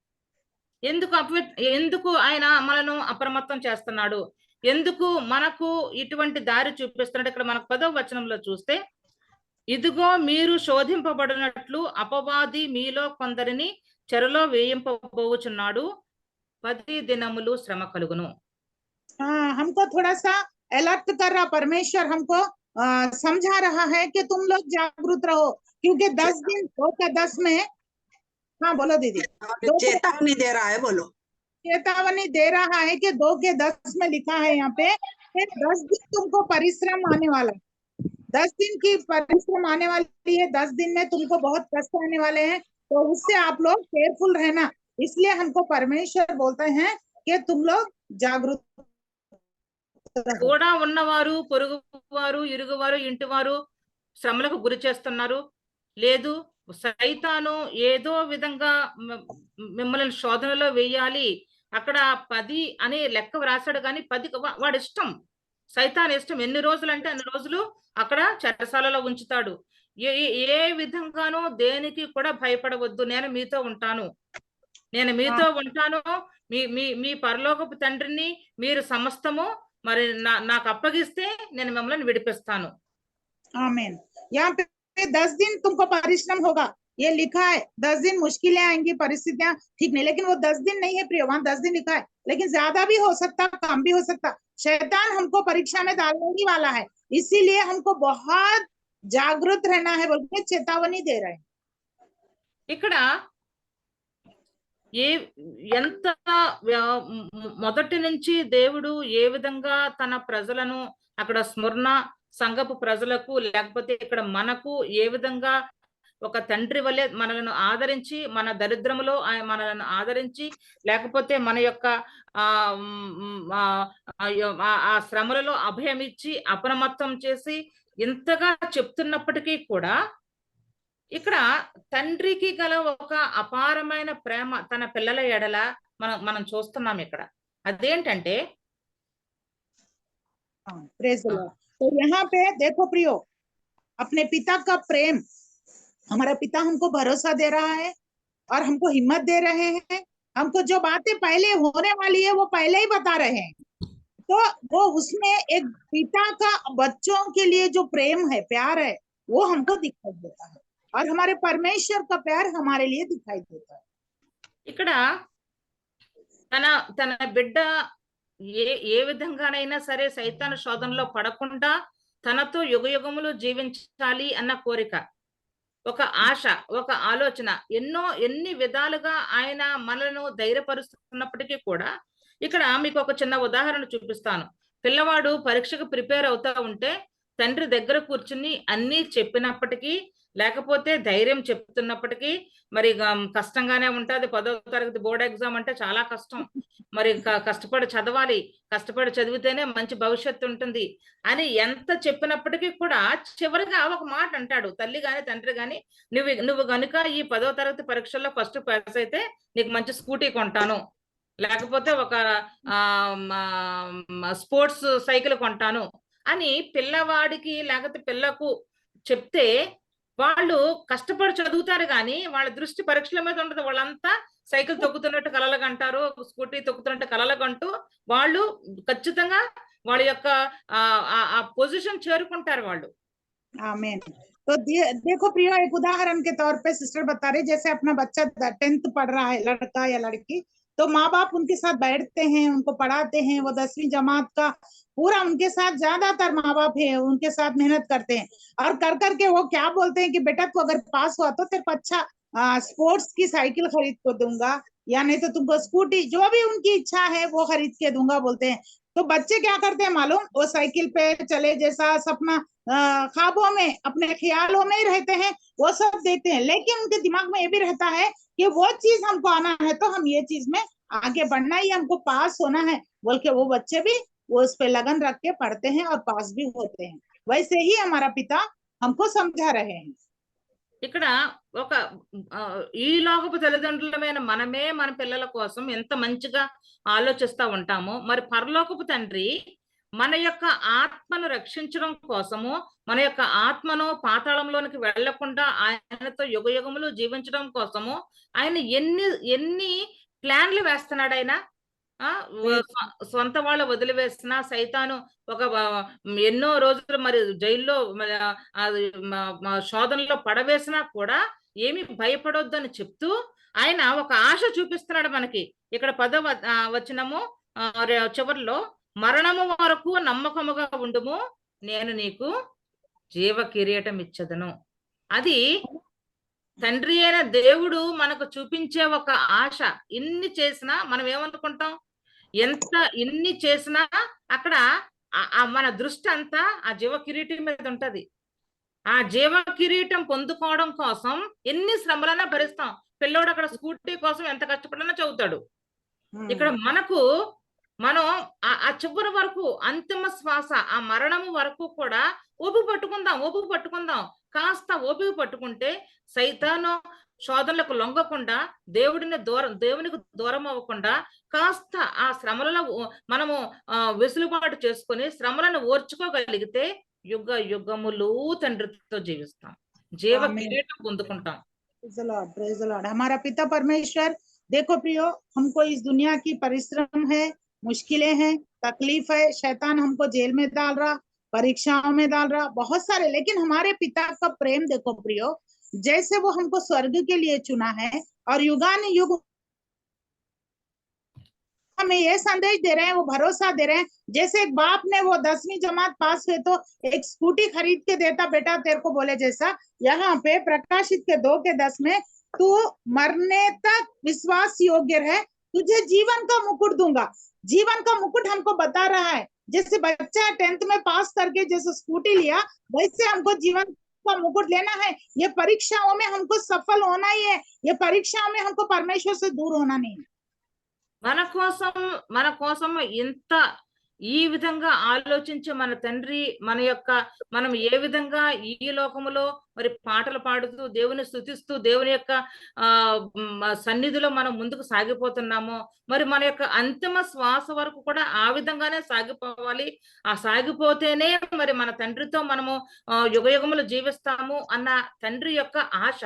ఎందుకు ఆయన మనను అప్రమత్తం చేస్తున్నాడు, ఎందుకు మనకు ఇటువంటి దారి చూపిస్తున్నాడు? ఇక్కడ మనకు 10వ వచనంలో చూస్తే, ఇదిగో మీరు శోధింపబడినట్లు అపవాది మీలో కొందరిని చెరలో వేయింపబోచున్నాడు, 10 దినములు శ్రమ కలుగును. हमको थोड़ा सा अलर्ट कर रहा परमेश्वर, हमको समझा रहा है कि तुम लोग जागरूक रहो, क्योंकि 10 दिन 2 का 10 में, हाँ बोलो दीदी, चेतावनी दे रहा है, बोलो। चेतावनी दे रहा है कि 2 के 10 में लिखा है यहाँ पे 10 दिन तुमको परिश्रम आने वाला है, 10 दिन की परिश्रम आने वाली है, 10 दिन में तुमको बहुत कष्ट आने वाले हैं, तो उससे आप लोग केयरफुल रहना। इसलिए हमको परमेश्वर बोलते हैं कि तुम लोग जागरूक కూడా ఉన్నవారు, పొరుగువారు, ఇరుగువారు, ఇంటివారు శ్రమలకు గురి చేస్తున్నారు. లేదు, సైతాను ఏదో విధంగా మిమ్మల్ని శోధనలో వేయాలి, అక్కడ 10 అనే లెక్క వ్రాసాడు, కానీ 10 వాడి ఇష్టం, సైతాన్ ఇష్టం. ఎన్ని రోజులు అంటే అన్ని రోజులు అక్కడ చెరసాలలో ఉంచుతాడు. ఏ విధంగానూ దేనికి కూడా భయపడవద్దు, నేను మీతో ఉంటాను, మీ పరలోకపు తండ్రిని మీరు సమస్తము మరి నాకు అప్పగిస్తే నేను మిమ్మల్ని విడిపిస్తాను. आमीन। यहाँ पे 10 दिन तुमको परिश्रम होगा, ये लिखा है। 10 दिन मुश्किलें आएंगी, परिस्थितियां ठीक नहीं, लेकिन वो 10 दिन नहीं है प्रिय, वहां 10 दिन लिखा है, लेकिन ज्यादा भी हो सकता, कम भी हो सकता। शैतान हमको परीक्षा में डालने ही वाला है, इसीलिए हमको बहुत जागरूक रहना है बोल के चेतावनी दे रहे हैं. ఇక్కడ ఎంత మొదటి నుంచి దేవుడు ఏ విధంగా తన ప్రజలను అక్కడ స్మరణ సంఘపు ప్రజలకు, లేకపోతే ఇక్కడ మనకు ఏ విధంగా ఒక తండ్రి వల్లే మనలను ఆదరించి, మన దరిద్రములో మనలను ఆదరించి, లేకపోతే మన యొక్క ఆ శ్రమలలో అభయం ఇచ్చి అప్రమత్తం చేసి ఇంతగా చెప్తున్నప్పటికీ కూడా ఇక్కడ తండ్రికి గల ఒక అపారమైన ప్రేమ తన పిల్లల ఎడల మనం చూస్తున్నాం. ఇక్కడ అదేంటంటే तो यहाँ पे देखो प्रियो, अपने पिता का प्रेम, हमारा पिता हमको भरोसा दे रहा है और हमको हिम्मत दे रहे हैं, हमको जो बातें पहले होने वाली है वो पहले ही बता रहे हैं। तो वो उसमें एक पिता का बच्चों के लिए जो प्रेम है, प्यार है, वो हमको दिखाई देता है, और हमारे परमेश्वर का प्यार हमारे लिए दिखाई देता है. ఇక్కడ తన బిడ్డ ఏ విధంగానైనా సరే సైతాను శోధనలో పడకుండా తనతో యుగయుగములు జీవించాలి అన్న కోరిక, ఒక ఆశ, ఒక ఆలోచన, ఎన్ని విధాలుగా ఆయన మనలను ధైర్యపరుస్తున్నప్పటికీ కూడా ఇక్కడ మీకు ఒక చిన్న ఉదాహరణ చూపిస్తాను. పిల్లవాడు పరీక్షకు ప్రిపేర్ అవుతా ఉంటే తండ్రి దగ్గర కూర్చుని అన్ని చెప్పినప్పటికీ, లేకపోతే ధైర్యం చెప్తున్నప్పటికీ, మరి కష్టంగానే ఉంటుంది. 10వ తరగతి బోర్డ్ ఎగ్జామ్ అంటే చాలా కష్టం, మరి కష్టపడి చదవాలి, కష్టపడి చదివితేనే మంచి భవిష్యత్తు ఉంటుంది అని ఎంత చెప్పినప్పటికీ కూడా చివరిగా ఒక మాట అంటాడు తల్లి గాని తండ్రి గాని, నువ్వు గనుక ఈ 10వ తరగతి పరీక్షల్లో ఫస్ట్ పాస్ అయితే నీకు మంచి స్కూటీ కొంటాను, లేకపోతే ఒక స్పోర్ట్స్ సైకిల్ కొంటాను అని పిల్లవాడికి లేకపోతే పిల్లకు చెప్తే వాళ్ళు కష్టపడి చదువుతారు, కానీ వాళ్ళ దృష్టి పరీక్షల మీద ఉండదు. వాళ్ళంతా సైకిల్ తొక్కుతున్నట్టు కలలుగంటారు, స్కూటీ తొక్కుతున్నట్టు కలలుగంటూ వాళ్ళు ఖచ్చితంగా వాళ్ళ యొక్క ఆ పొజిషన్ చేరుకుంటారు వాళ్ళు. आमीन। तो देखो प्रियो, एक उदाहरण के तौर पे सिस्टर बता रहे, जैसे अपना बच्चा 10th पढ़ रहा है, लड़का या लड़की, तो माँ बाप उनके साथ बैठते हैं, उनको पढ़ाते हैं, वो 10वीं जमात का पूरा उनके साथ ज्यादातर माँ बाप है उनके साथ मेहनत करते हैं, और कर करके वो क्या बोलते हैं कि बेटा तू अगर पास हुआ तो तेरे को अच्छा स्पोर्ट्स की साइकिल खरीद को दूंगा, या नहीं तो तुमको स्कूटी, जो भी उनकी इच्छा है वो खरीद के दूंगा बोलते हैं। तो बच्चे क्या करते हैं मालूम, वो साइकिल पे चले, जैसा सपना ख्वाबों में, अपने ख्यालों में ही रहते हैं, वो सब देखते हैं, लेकिन उनके दिमाग में ये भी रहता है कि वो चीज हमको आना है तो हम ये चीज में आगे बढ़ना ही, हमको पास होना है बोल के वो बच्चे भी वो उस पे लगन रख के पढ़ते हैं और पास भी होते हैं। वैसे ही हमारा पिता हमको समझा रहे हैं। ఇక్కడ ఒక ఈ లోకపు తల్లిదండ్రులమైన మనమే మన పిల్లల కోసం ఎంత మంచిగా ఆలోచిస్తా ఉంటామో, మరి పరలోకపు తండ్రి మన యొక్క ఆత్మను రక్షించడం కోసము, మన యొక్క ఆత్మను పాతాళంలోనికి వెళ్లకుండా ఆయనతో యుగయుగములు జీవించడం కోసము ఆయన ఎన్ని ఎన్ని ప్లాన్లు వేస్తున్నాడు ఆయన. సొంత వాళ్ళు వదిలివేసిన సైతాను ఒక ఎన్నో రోజులు మరి జైల్లో శోధనలో పడవేసినా కూడా ఏమి భయపడొద్దు అని చెప్తూ ఆయన ఒక ఆశ చూపిస్తున్నాడు మనకి. ఇక్కడ 10వ వచనము చివరిలో, మరణము వరకు నమ్మకముగా ఉండుము, నేను నీకు జీవ కిరీటం ఇచ్చదను. అది తండ్రి అయిన దేవుడు మనకు చూపించే ఒక ఆశ. ఇన్ని చేసినా మనం ఏమనుకుంటాం, ఎంత ఇన్ని చేసినా అక్కడ మన దృష్టి అంతా ఆ జీవ కిరీటం మీద ఉంటది. ఆ జీవ కిరీటం పొందుకోవడం కోసం ఎన్ని శ్రమలైనా భరిస్తాం. పిల్లోడు అక్కడ స్కూటీ కోసం ఎంత కష్టపడినా చదువుతాడు. ఇక్కడ మనం ఆ చివరి వరకు, అంతిమ శ్వాస, ఆ మరణము వరకు కూడా ఓపిక పట్టుకుందాం. కాస్త ఓపిక పట్టుకుంటే సైతాను శోధనలకు లొంగకుండా, దేవునికి దూరం అవ్వకుండా, కాస్త ఆ శ్రమలలో మనము వెసులుబాటు చేసుకొని శ్రమలను ఓర్చుకోగలిగితే యుగ యుగములు తండ్రితో జీవిస్తాం, జీవ కిరీటం పొందుకుంటాం. Praise the lord. हमारा पिता परमेश्वर, देखो प्रियो, हमको इस दुनिया की परिश्रम है, मुश्किलें हैं, तकलीफ है, शैतान हमको जेल में डाल रहा, परीक्षाओं में डाल रहा, बहुत सारे, लेकिन हमारे पिता का प्रेम देखो प्रियो, जैसे वो हमको स्वर्ग के लिए चुना है और युगानुयुग हमें ये संदेश दे रहे हैं, वो भरोसा दे रहे हैं। जैसे एक बाप ने वो 10वीं जमात पास हुए तो एक स्कूटी खरीद के देता, बेटा तेरे को बोले जैसा, यहाँ पे प्रकाशित के 2:10 में, तू मरने तक विश्वास योग्य है, तुझे जीवन का मुकुट दूंगा। जीवन का मुकुट हमको बता रहा है, जैसे बच्चा 10th में पास करके जैसे स्कूटी लिया, वैसे हमको जीवन का मुकुट लेना है। ये परीक्षाओं में हमको सफल होना ही है, ये परीक्षाओं में हमको परमेश्वर से दूर होना नहीं है। మన కోసం ఇంత ఈ విధంగా ఆలోచించి మన తండ్రి మనం ఏ విధంగా ఈ లోకములో మరి పాటలు పాడుతూ దేవుని స్తుతిస్తూ దేవుని యొక్క సన్నిధిలో మనం ముందుకు సాగిపోతున్నామో, మరి మన యొక్క అంతిమ శ్వాస వరకు కూడా ఆ విధంగానే సాగిపోవాలి. ఆ సాగిపోతేనే మరి మన తండ్రితో మనము యుగయుగములు జీవిస్తాము అన్న తండ్రి యొక్క ఆశ.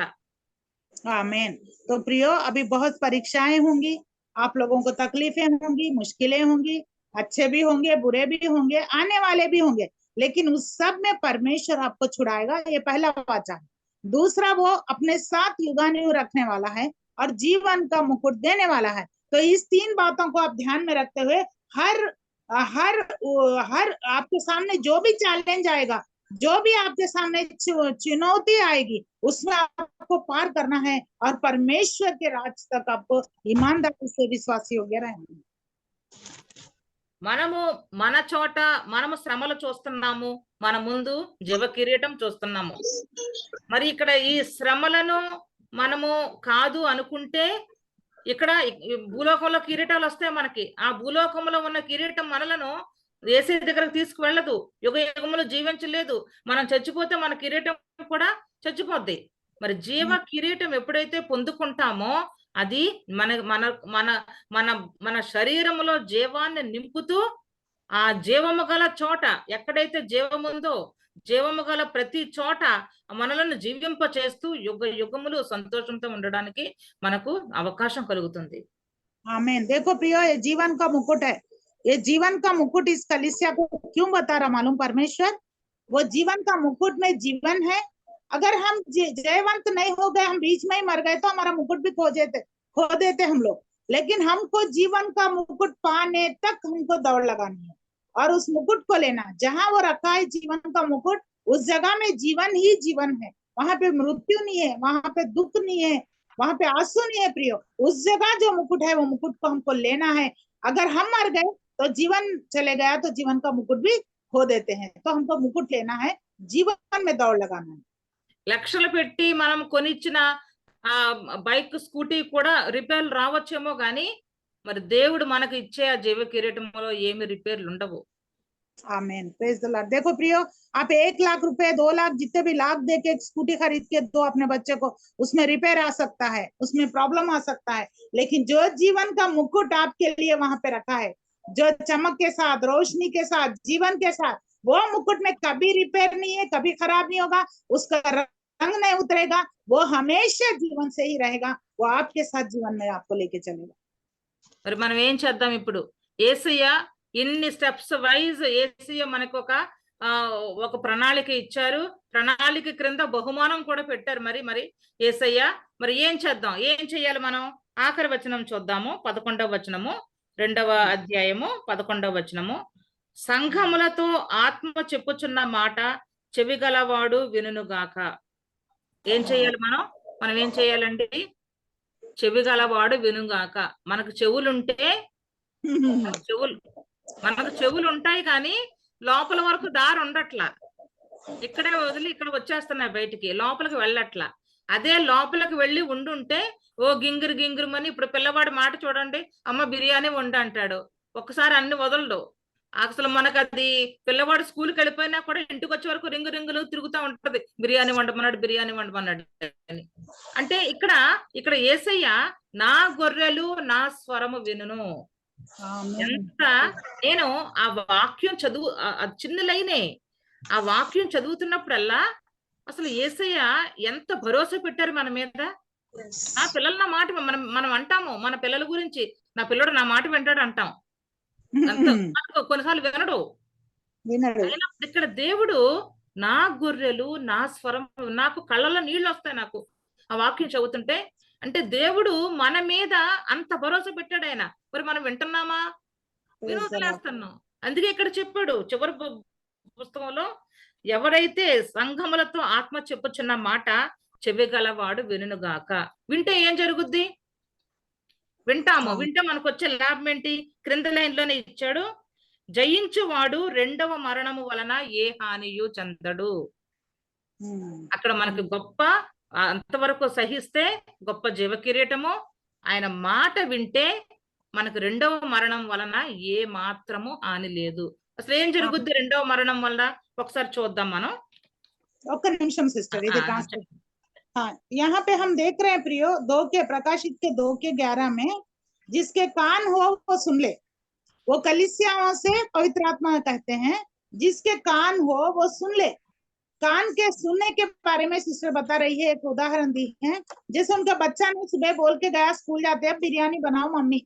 आमीन। तो प्रियो, अभी बहुत परीक्षाएं होंगी, आप लोगों को तकलीफें होंगी, मुश्किलें होंगी, अच्छे भी होंगे, बुरे भी होंगे, आने वाले भी होंगे, लेकिन उस सब में परमेश्वर आपको छुड़ाएगा। ये पहला वाचा है। दूसरा, वो अपने साथ युगानुयुग रखने वाला है और जीवन का मुकुट देने वाला है। तो इस 3 बातों को आप ध्यान में रखते हुए हर आपके सामने जो भी चैलेंज आएगा, जो भी आपके सामने चुनौती आएगी, उसमें आपको पार करना है और परमेश्वर के राज तक आपको ईमानदारी से विश्वास योग्य रहना है। మన చోట మనము శ్రమలు చూస్తున్నాము, మన ముందు జీవ కిరీటం చూస్తున్నాము. మరి ఇక్కడ ఈ శ్రమలను మనము కాదు అనుకుంటే, ఇక్కడ భూలోకంలో కిరీటాలు వస్తాయి మనకి. ఆ భూలోకంలో ఉన్న కిరీటం మనలను యేసే దగ్గరకు తీసుకువెళ్ళదు, యుగ యుగములు జీవించలేదు. మనం చచ్చిపోతే మన కిరీటం కూడా చచ్చిపోద్ది. మరి జీవ కిరీటం ఎప్పుడైతే పొందుకుంటామో అది మన మన మన మన మన శరీరములో జీవాన్ని నింపుతూ, ఆ జీవము గల చోట, ఎక్కడైతే జీవముందో జీవము గల ప్రతి చోట మనలను జీవింప చేస్తూ యుగ యుగములు సంతోషంతో ఉండడానికి మనకు అవకాశం కలుగుతుంది. आमीन। देखो प्रियो, ये जीवन का मुकुट है। ये जीवन का मुकुट इस कलीसिया को क्यों बता रहा मालूम परमेश्वर? वो जीवन का मुकुट में जीवन है। अगर हम जयवंत नहीं हो गए, हम बीच में ही मर गए, तो हमारा मुकुट भी खो देते हम लोग। लेकिन हमको जीवन का मुकुट पाने तक हमको दौड़ लगानी है और उस मुकुट को लेना। जहां वो रखा है जीवन का मुकुट, उस जगह में जीवन ही जीवन है। वहां पे मृत्यु नहीं है, वहां पे दुख नहीं है, वहां पे आंसू नहीं है प्रियो। उस जगह जो मुकुट है, वो मुकुट को हमको लेना है। अगर हम मर गए तो जीवन चले गया, तो जीवन का मुकुट भी खो देते हैं। तो हमको मुकुट लेना है, जीवन में दौड़ लगाना है। లక్షలు పెట్టి మనం కొనిచ్చిన ఆ బైక్ స్కూటీ కూడా రిపేర్లు రావచ్చేమో గానీ, మరి దేవుడు మనకు ఇచ్చే ఆ జీవ కిరీటంలో ఏమి రిపేర్లు ఉండవు. आमेन, प्रेज द लॉर्ड। देखो प्रियो, आप 1 लाख रुपए 2 लाख जितने भी लाख दे के एक स्कूटी खरीद के दो अपने बच्चे को, उसमें रिपेयर आ सकता है, उसमें प्रॉब्लम आ सकता है, लेकिन जो जीवन का मुकुट आपके लिए वहां पे रखा है, जो चमक के साथ, रोशनी के साथ, जीवन के साथ, वो मुकुट में कभी रिपेयर नहीं है, कभी खराब नहीं होगा, उसका रंग नहीं उतरेगा, वो हमेशा जीवन से ही रहेगा, वो आपके साथ जीवन में आपको लेके चलेगा। మరి మనం ఏం చేద్దాం ఇప్పుడు? యేసయ్య ఇన్ని స్టెప్స్ వైజ్ యేసయ్య మనకు ఒక ప్రణాళిక ఇచ్చారు. ప్రణాళిక క్రింద బహుమానం కూడా పెట్టారు. మరి యేసయ్య మరి ఏం చేద్దాం? ఏం చేయాలి మనం? ఆఖరి వచనం చూద్దాము. 11వ వచనము, 2వ అధ్యాయము 11వ వచనము. సంఘములతో ఆత్మ చెప్పుచున్న మాట చెవిగలవాడు వినుగాక. ఏం చేయాలి మనం? మనం ఏం చేయాలండి? చెవిగలవాడు వినుగాక. మనకు చెవులుంటే మనకు చెవులు ఉంటాయి కానీ లోపల వరకు దారి ఉండట్లా. ఇక్కడే వదిలి ఇక్కడ వచ్చేస్తున్నాయి బయటికి, లోపలికి వెళ్ళట్లా. అదే లోపలికి వెళ్ళి ఉండుంటే ఓ గింగిరు గింగిరుమని, ఇప్పుడు పిల్లవాడి మాట చూడండి, అమ్మ బిర్యానీ వండు అంటాడు, ఒక్కసారి అన్ని వదలడు. అసలు మనకు అది పిల్లవాడు స్కూల్కి వెళ్ళిపోయినా కూడా ఇంటికి వచ్చే వరకు రింగు రింగులు తిరుగుతూ ఉంటది, బిర్యానీ వండమన్నాడు, బిర్యానీ వండమన్నాడు అని. అంటే ఇక్కడ యేసయ్య నా గొర్రెలు నా స్వరము వినును. ఎంత నేను ఆ వాక్యం చిన్న లైనే, ఆ వాక్యం చదువుతున్నప్పుడల్లా అసలు యేసయ్య ఎంత భరోసా పెట్టారు మన మీద. ఆ పిల్లలు నా మాట మనం అంటాము, మన పిల్లల గురించి, నా పిల్లడు నా మాట వింటాడు అంటాం, కొన్నిసార్లు వినడు. ఇక్కడ దేవుడు నా గొర్రెలు నా స్వరం, నాకు కళ్ళలో నీళ్ళు వస్తాయి నాకు ఆ వాక్యం చదువుతుంటే. అంటే దేవుడు మన మీద అంత భరోసా పెట్టాడు ఆయన. మరి మనం వింటున్నామా? వినోదలేస్తున్నాం. అందుకే ఇక్కడ చెప్పాడు చివరి పుస్తకంలో, ఎవరైతే సంఘములతో ఆత్మ చెప్పుచున్న మాట చెవిగలవాడు వినుగాక. వింటే ఏం జరుగుద్ది? వింటాము. వింటే మనకు వచ్చే లాభం ఏంటి? క్రింద లైన్ లోనే ఇచ్చాడు, జయించువాడు రెండవ మరణము వలన ఏ హానియు చెందడు. అక్కడ మనకు గొప్ప, అంతవరకు సహిస్తే గొప్ప జీవ కిరీటము. ఆయన మాట వింటే మనకు రెండవ మరణం వలన ఏ మాత్రము హాని లేదు. అసలు ఏం జరుగుద్ది రెండవ మరణం వల్ల? ఒకసారి చూద్దాం మనం. ఒక్క నిమిషం సిస్టర్, ఇది हाँ, यहाँ पे हम देख रहे हैं प्रियो, 2 के प्रकाशित के 2 के 11 में, जिसके कान हो वो सुन ले। वो कलीसियाओं से पवित्र आत्मा कहते हैं, जिसके कान हो वो सुन ले। कान के सुनने के बारे में सिस्टर बता रही है, एक उदाहरण दी है। जैसे उनका बच्चा ने सुबह बोल के गया स्कूल जाते हैं बिरयानी बनाओ मम्मी,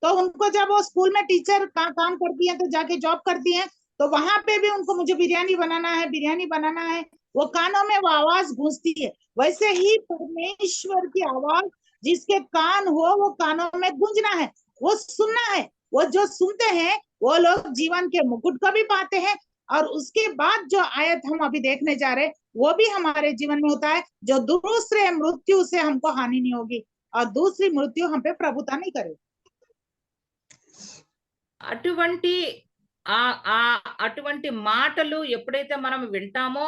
तो उनको जब वो स्कूल में टीचर काम करती है, तो जाके जॉब करती है, तो वहां पे भी उनको मुझे बिरयानी बनाना है, वो कानों में वो आवाज गूंजती है। वैसे ही परमेश्वर की आवाज जिसके कान हो वो कानों में गूंजना है, वो सुनना है। वो जो सुनते हैं वो लोग जीवन के मुकुट को भी पाते हैं, और उसके बाद जो आयत हम अभी देखने जा रहे वो भी हमारे जीवन में होता है, जो दूसरे मृत्यु से हमको हानि नहीं होगी और दूसरी मृत्यु हम पे प्रभुता नहीं करेगी। అటువంటి మాటలు ఎప్పుడైతే మనం వింటామో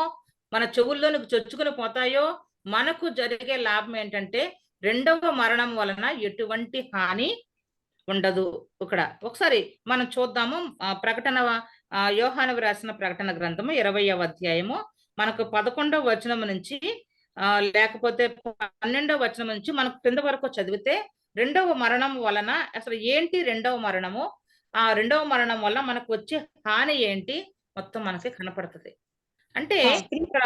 మన చెవుల్లోనికి చొచ్చుకుని పోతాయో మనకు జరిగే లాభం ఏంటంటే రెండవ మరణం వలన ఎటువంటి హాని ఉండదు. ఇక్కడ ఒకసారి మనం చూద్దాము. ప్రకటన, యోహాను రాసిన ప్రకటన గ్రంథము 20వ అధ్యాయము మనకు 11వ వచనం నుంచి లేకపోతే 12వ వచనం నుంచి మనకు కింద వరకు చదివితే రెండవ మరణం వలన అసలు ఏంటి రెండవ మరణము, ఆ రెండవ మరణం వల్ల మనకు వచ్చే హాని ఏంటి మొత్తం మనకి కనపడుతుంది. అంటే ఇక్కడ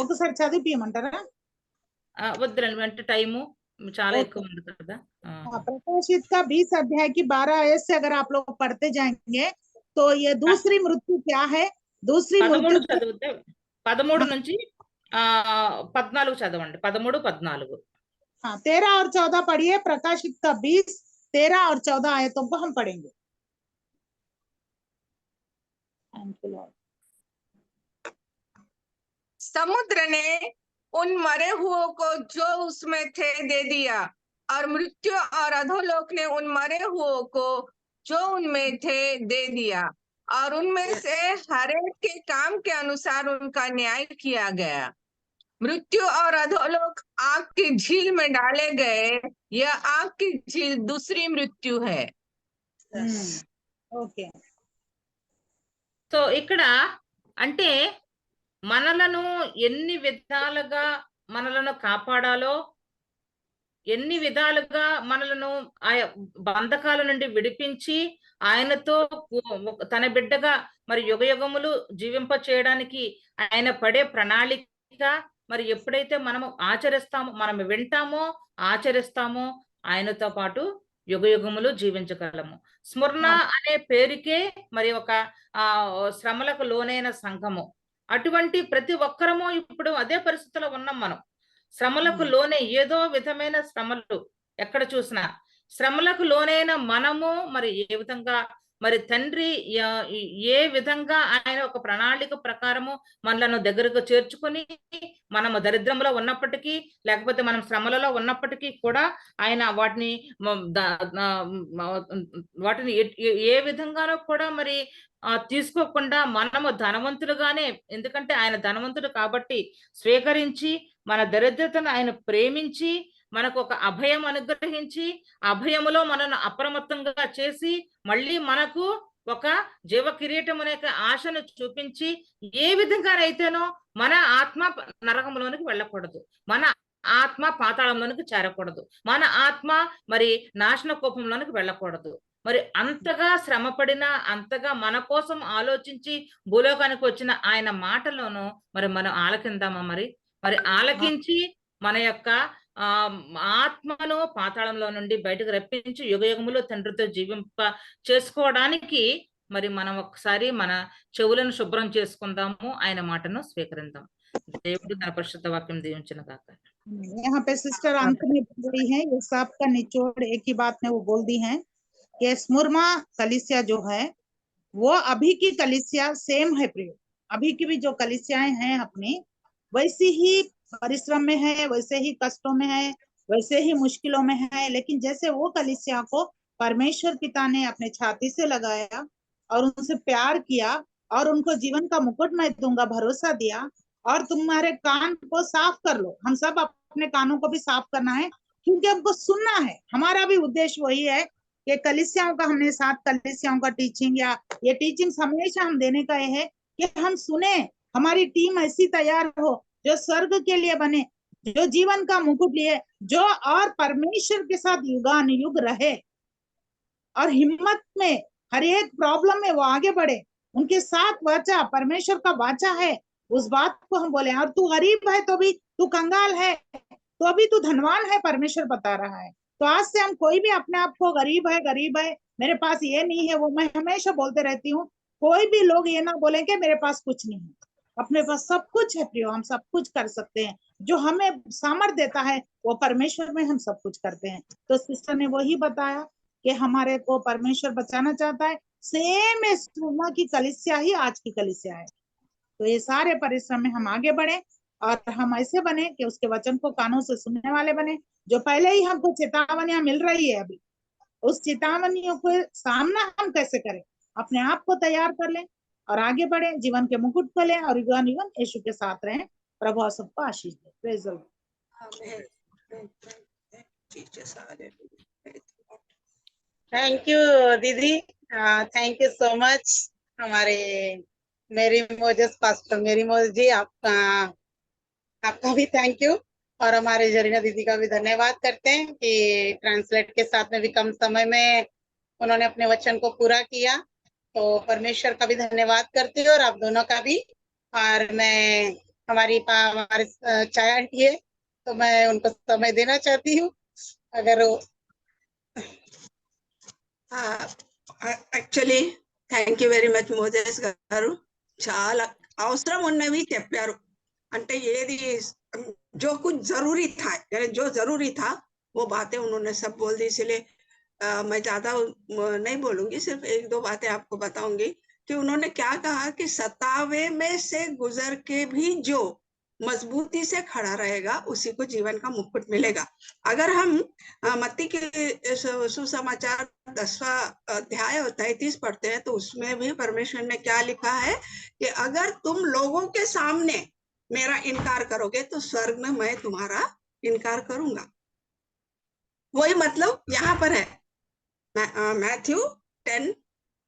ఒకసారి చదివిమంటారా? వద్దులండి, అంటే టైము చాలా ఎక్కువ ఉంది కదా. प्रकाशित का 20 अध्याय की 12 आयत से अगर आप लोग पढ़ते जाएंगे तो ये दूसरी मृत्यु क्या है? दूसरी मृत्यु 13 నుంచి 14 చదవండి. 13, 14. हाँ, 13 और 14 पढ़िए। प्रकाशित का 20, 13 और 14 आयतों को हम पढ़ेंगे। समुद्र ने उन मरे हुओं को जो उसमें थे दे दिया, और मृत्यु और अधोलोक ने उन मरे हुओं को जो उनमें थे दे दिया, और उनमें से हर एक के काम के अनुसार उनका न्याय किया गया। मृत्यु और अधोलोक आग की झील में डाले गए। यह आग की झील दूसरी मृत्यु है। ओके, సో ఇక్కడ అంటే మనలను ఎన్ని విధాలుగా మనలను కాపాడాలో, ఎన్ని విధాలుగా మనలను ఆయా బంధకాల నుండి విడిపించి ఆయనతో తన బిడ్డగా మరి యుగయుగములు జీవింప చేయడానికి ఆయన పడే ప్రణాళిక మరి ఎప్పుడైతే మనము ఆచరిస్తామో, మనం వింటామో ఆచరిస్తామో, ఆయనతో పాటు యుగయుగములు జీవించగలము. స్మరణ అనే పేరుకే మరి ఒక శ్రమలకు లోనైన సంఘము. అటువంటి ప్రతి ఒక్కరము ఇప్పుడు అదే పరిస్థితిలో ఉన్నాం. మనం శ్రమలకు లోనే, ఏదో విధమైన శ్రమలు ఎక్కడ చూసినా శ్రమలకు లోనైన మనము మరి ఏ విధంగా మరి తండ్రి ఏ విధంగా ఆయన ఒక ప్రణాళిక ప్రకారము మనలను దగ్గరకు చేర్చుకుని, మనము దరిద్రంలో ఉన్నప్పటికీ లేకపోతే మనం శ్రమలలో ఉన్నప్పటికీ కూడా ఆయన వాటిని ఏ విధంగానో కూడా మరి తీసుకోకుండా మనము ధనవంతులుగానే, ఎందుకంటే ఆయన ధనవంతుడు కాబట్టి స్వీకరించి మన దరిద్రతను ఆయన ప్రేమించి మనకు ఒక అభయం అనుగ్రహించి, అభయములో మనను అప్రమత్తంగా చేసి మళ్ళీ మనకు ఒక జీవ కిరీటం అనే ఆశను చూపించి, ఏ విధంగానైతేనో మన ఆత్మ నరకంలోనికి వెళ్ళకూడదు, మన ఆత్మ పాతాళంలోనికి చేరకూడదు, మన ఆత్మ మరి నాశన కోపంలోనికి వెళ్ళకూడదు. మరి అంతగా శ్రమపడిన, అంతగా మన కోసం ఆలోచించి భూలోకానికి వచ్చిన ఆయన మాటలోను మరి మనం ఆలకిందామా? మరి ఆలకించి మన యొక్క ఆత్మను పాతాళంలో నుండి బయటకు రప్పించి యుగయుగములు తండ్రితో జీవింప చేసుకోవడానికి మరి మనం ఒకసారి మన చెవులను శుభ్రం చేసుకుందాము, ఆయన మాటను స్వీకరిద్దాం. దేవుడు తన పరిశుద్ధ వాక్యం దీవించును గాక. यहाँ पे सिस्टर अंत में बोल रही है, ये सब का निचोड़ एक ही बात में वो बोल दी है कि स्मुरमा कलीसिया जो है वो अभी की कलीसिया सेम है प्रिय। अभी की भी जो कलीसियाएं हैं अपनी, वैसी ही परिश्रम में है, वैसे ही कष्टों में है, वैसे ही मुश्किलों में है। लेकिन जैसे वो कलीसिया को परमेश्वर पिता ने अपने छाती से लगाया और उनसे प्यार किया और उनको जीवन का मुकुट मैं दूंगा भरोसा दिया, और तुम्हारे कान को साफ कर लो। हम सब अपने कानों को भी साफ करना है, क्योंकि हमको सुनना है। हमारा भी उद्देश्य वही है कि कलीसियाओं का, हमने 7 कलीसियाओं का टीचिंग या ये टीचिंग हमेशा हम देने का है कि हम सुने, हमारी टीम ऐसी तैयार हो जो स्वर्ग के लिए बने, जो जीवन का मुकुट लिए, जो और परमेश्वर के साथ युगानुयुग रहे और हिम्मत में हर एक प्रॉब्लम में वो आगे बढ़े। उनके साथ वाचा, परमेश्वर का वाचा है, उस बात को हम बोले। और तू गरीब है तो भी, तू कंगाल है तो अभी तू धनवान है, परमेश्वर बता रहा है। तो आज से हम कोई भी अपने आप को गरीब है, मेरे पास ये नहीं है, वो मैं हमेशा बोलते रहती हूँ। कोई भी लोग ये ना बोले कि मेरे पास कुछ नहीं है। अपने पास सब कुछ है प्रियो, हम सब कुछ कर सकते हैं। जो हमें सामर्थ्य देता है वो परमेश्वर में हम सब कुछ करते हैं। तो सिस्टर ने वही बताया कि हमारे को परमेश्वर बचाना चाहता है। सेम स्मुर्ना की कलीसिया ही आज की कलीसिया है। तो ये सारे परिश्रम में हम आगे बढ़े और हम ऐसे बने कि उसके वचन को कानों से सुनने वाले बने। जो पहले ही हमको चेतावनियां मिल रही है अभी, उस चेतावनियों को सामना हम कैसे करें, अपने आप को तैयार कर लें और आगे बढ़े, जीवन के मुकुट को लें और युगान युग यीशु के साथ रहें। प्रभु सबको आशीष दे। Praise the lord. Thank you दीदी, थैंक यू सो मच। हमारे Mary Moses pastor Mary Moses ji, आपका भी थैंक यू। और हमारे जरीना दीदी का भी धन्यवाद करते हैं कि ट्रांसलेट के साथ में भी कम समय में उन्होंने अपने वचन को पूरा किया। तो परमेश्वर का भी धन्यवाद करती हूँ और आप दोनों का भी। और मैं हमारे चाय आंटी है तो मैं उनको समय देना चाहती हूँ। अगर actually thank you very much Moses గారు. చాలా అవసరం ఉన్నవి చెప్పారు. అంటే ఏది जो कुछ जरूरी था, जो जरूरी था वो बातें उन्होंने सब बोल दी। इसलिए मैं ज्यादा नहीं बोलूंगी, सिर्फ 1-2 बातें आपको बताऊंगी कि उन्होंने क्या कहा कि 27 में से गुजर के भी जो मजबूती से खड़ा रहेगा उसी को जीवन का मुकुट मिलेगा। अगर हम मत्ती के सुसमाचार 10वां अध्याय 33 पढ़ते हैं तो उसमें भी परमेश्वर ने क्या लिखा है कि अगर तुम लोगों के सामने मेरा इनकार करोगे तो स्वर्ग में मैं तुम्हारा इनकार करूंगा। वही मतलब यहाँ पर है। Matthew 10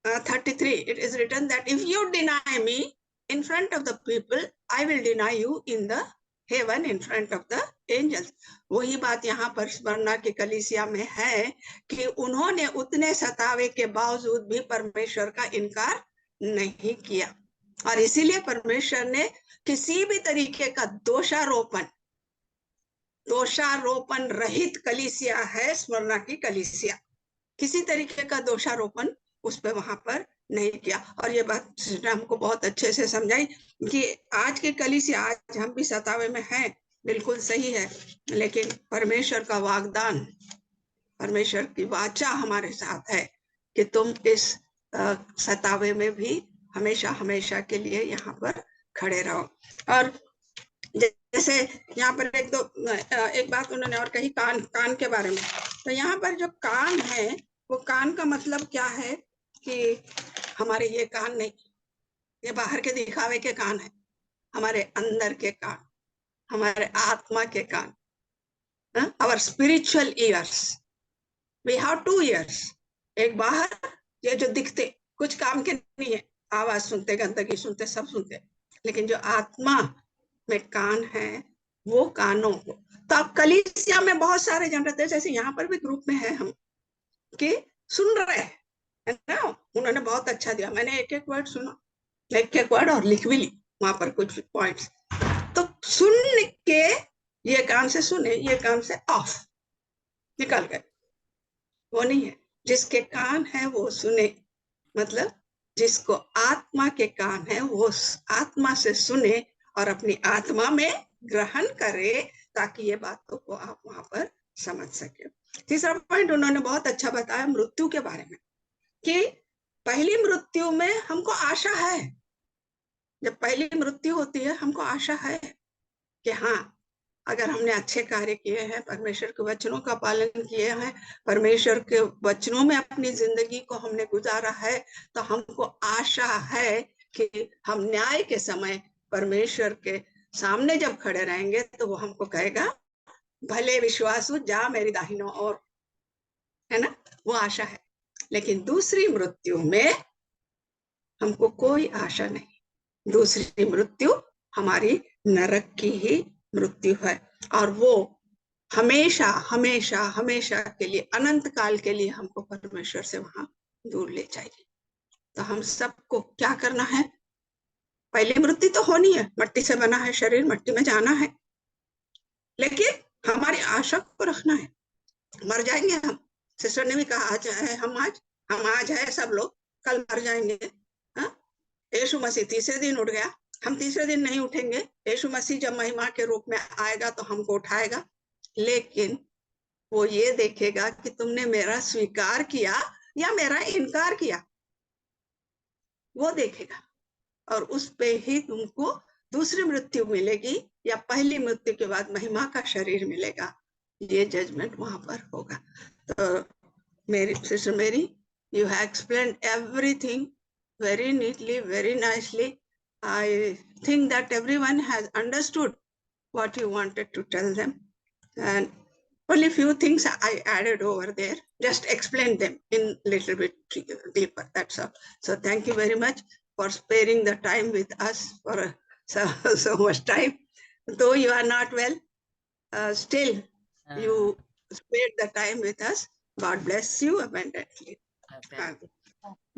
33, it is written that if you deny me in front of the people, I will deny you in the heaven in front of the angels. वही बात यहाँ पर स्मरणा की कलीसिया में है कि उन्होंने उतने सतावे के बावजूद भी परमेश्वर का इनकार नहीं किया, और इसीलिए परमेश्वर ने किसी भी तरीके का दोषारोपण रहित कलीसिया है स्मरणा की कलीसिया, किसी तरीके का दोषारोपण उस पे वहां पर नहीं किया। और ये बात ने हमको बहुत अच्छे से समझाई कि आज की कलीसिया, आज हम भी सतावे में हैं, बिल्कुल सही है, लेकिन परमेश्वर का वाग्दान, परमेश्वर की वाचा हमारे साथ है कि तुम इस सतावे में भी हमेशा हमेशा के लिए यहाँ पर खड़े रहो। और जैसे यहाँ पर एक बात उन्होंने और कही कान के बारे में। तो यहाँ पर जो कान है, वो कान का मतलब क्या है कि हमारे ये कान नहीं, ये बाहर के दिखावे के कान है, हमारे अंदर के कान, हमारे आत्मा के कान, our spiritual ears. We have 2 ears. एक बाहर, ये जो दिखते कुछ काम के नहीं है, आवाज सुनते, गंदगी सुनते, सब सुनते, लेकिन जो आत्मा में कान है वो कानों को। तो आप कलीसिया में बहुत सारे जन रहते हैं, जैसे यहाँ पर भी ग्रुप में है हम, कि सुन रहे हैं ना, उन्होंने बहुत अच्छा दिया, मैंने एक एक वर्ड सुना, एक एक वर्ड और लिख भी ली वहां पर कुछ पॉइंट्स। तो सुन के ये कान से सुने, ये कान से ऑफ निकल गए, वो नहीं है। जिसके कान है वो सुने, मतलब जिसको आत्मा के कान है वो आत्मा से सुने और अपनी आत्मा में ग्रहण करे, ताकि ये बातों को आप वहां पर समझ सके। तीसरा पॉइंट उन्होंने बहुत अच्छा बताया मृत्यु के बारे में, कि पहली मृत्यु में हमको आशा है, जब पहली मृत्यु होती है हमको आशा है कि हाँ, अगर हमने अच्छे कार्य किए हैं, परमेश्वर के वचनों का पालन किए हैं, परमेश्वर के वचनों में अपनी जिंदगी को हमने गुजारा है, तो हमको आशा है कि हम न्याय के समय परमेश्वर के सामने जब खड़े रहेंगे तो वो हमको कहेगा, भले विश्वासु जा मेरी दाहिनो ओर, है ना, वो आशा है। लेकिन दूसरी मृत्यु में हमको कोई आशा नहीं। दूसरी मृत्यु हमारी नरक की ही मृत्यु है, और वो हमेशा हमेशा हमेशा के लिए, अनंत काल के लिए हमको परमेश्वर से वहां दूर ले जाएगी। तो हम सबको क्या करना है? पहली मृत्यु तो होनी है, मट्टी से बना है शरीर, मट्टी में जाना है, लेकिन हमारी आशा को रखना है, मर जाएंगे हम। सिस्टर ने भी कहा, आज है हम आज है सब लोग, कल मर जाएंगे। यीशु मसीह तीसरे दिन उठ गया, हम तीसरे दिन नहीं उठेंगे। यीशु मसीह जब महिमा के रूप में आएगा तो हमको उठाएगा, लेकिन वो ये देखेगा कि तुमने मेरा स्वीकार किया या मेरा इनकार किया, वो देखेगा, और उस पे ही तुमको दूसरी मृत्यु मिलेगी या पहली मृत्यु के बाद महिमा का शरीर मिलेगा। ये जजमेंट वहां पर होगा। तो मेरी सिस्टर मेरी, you have explained everything very neatly, very nicely. I think that everyone has understood what you wanted to tell them, and only few things I added over there, just explain them in little bit deeper, that's all. So thank you very much for sparing the time with us for so much time. Though you are not well, still you spared the time with us. God bless you abundantly.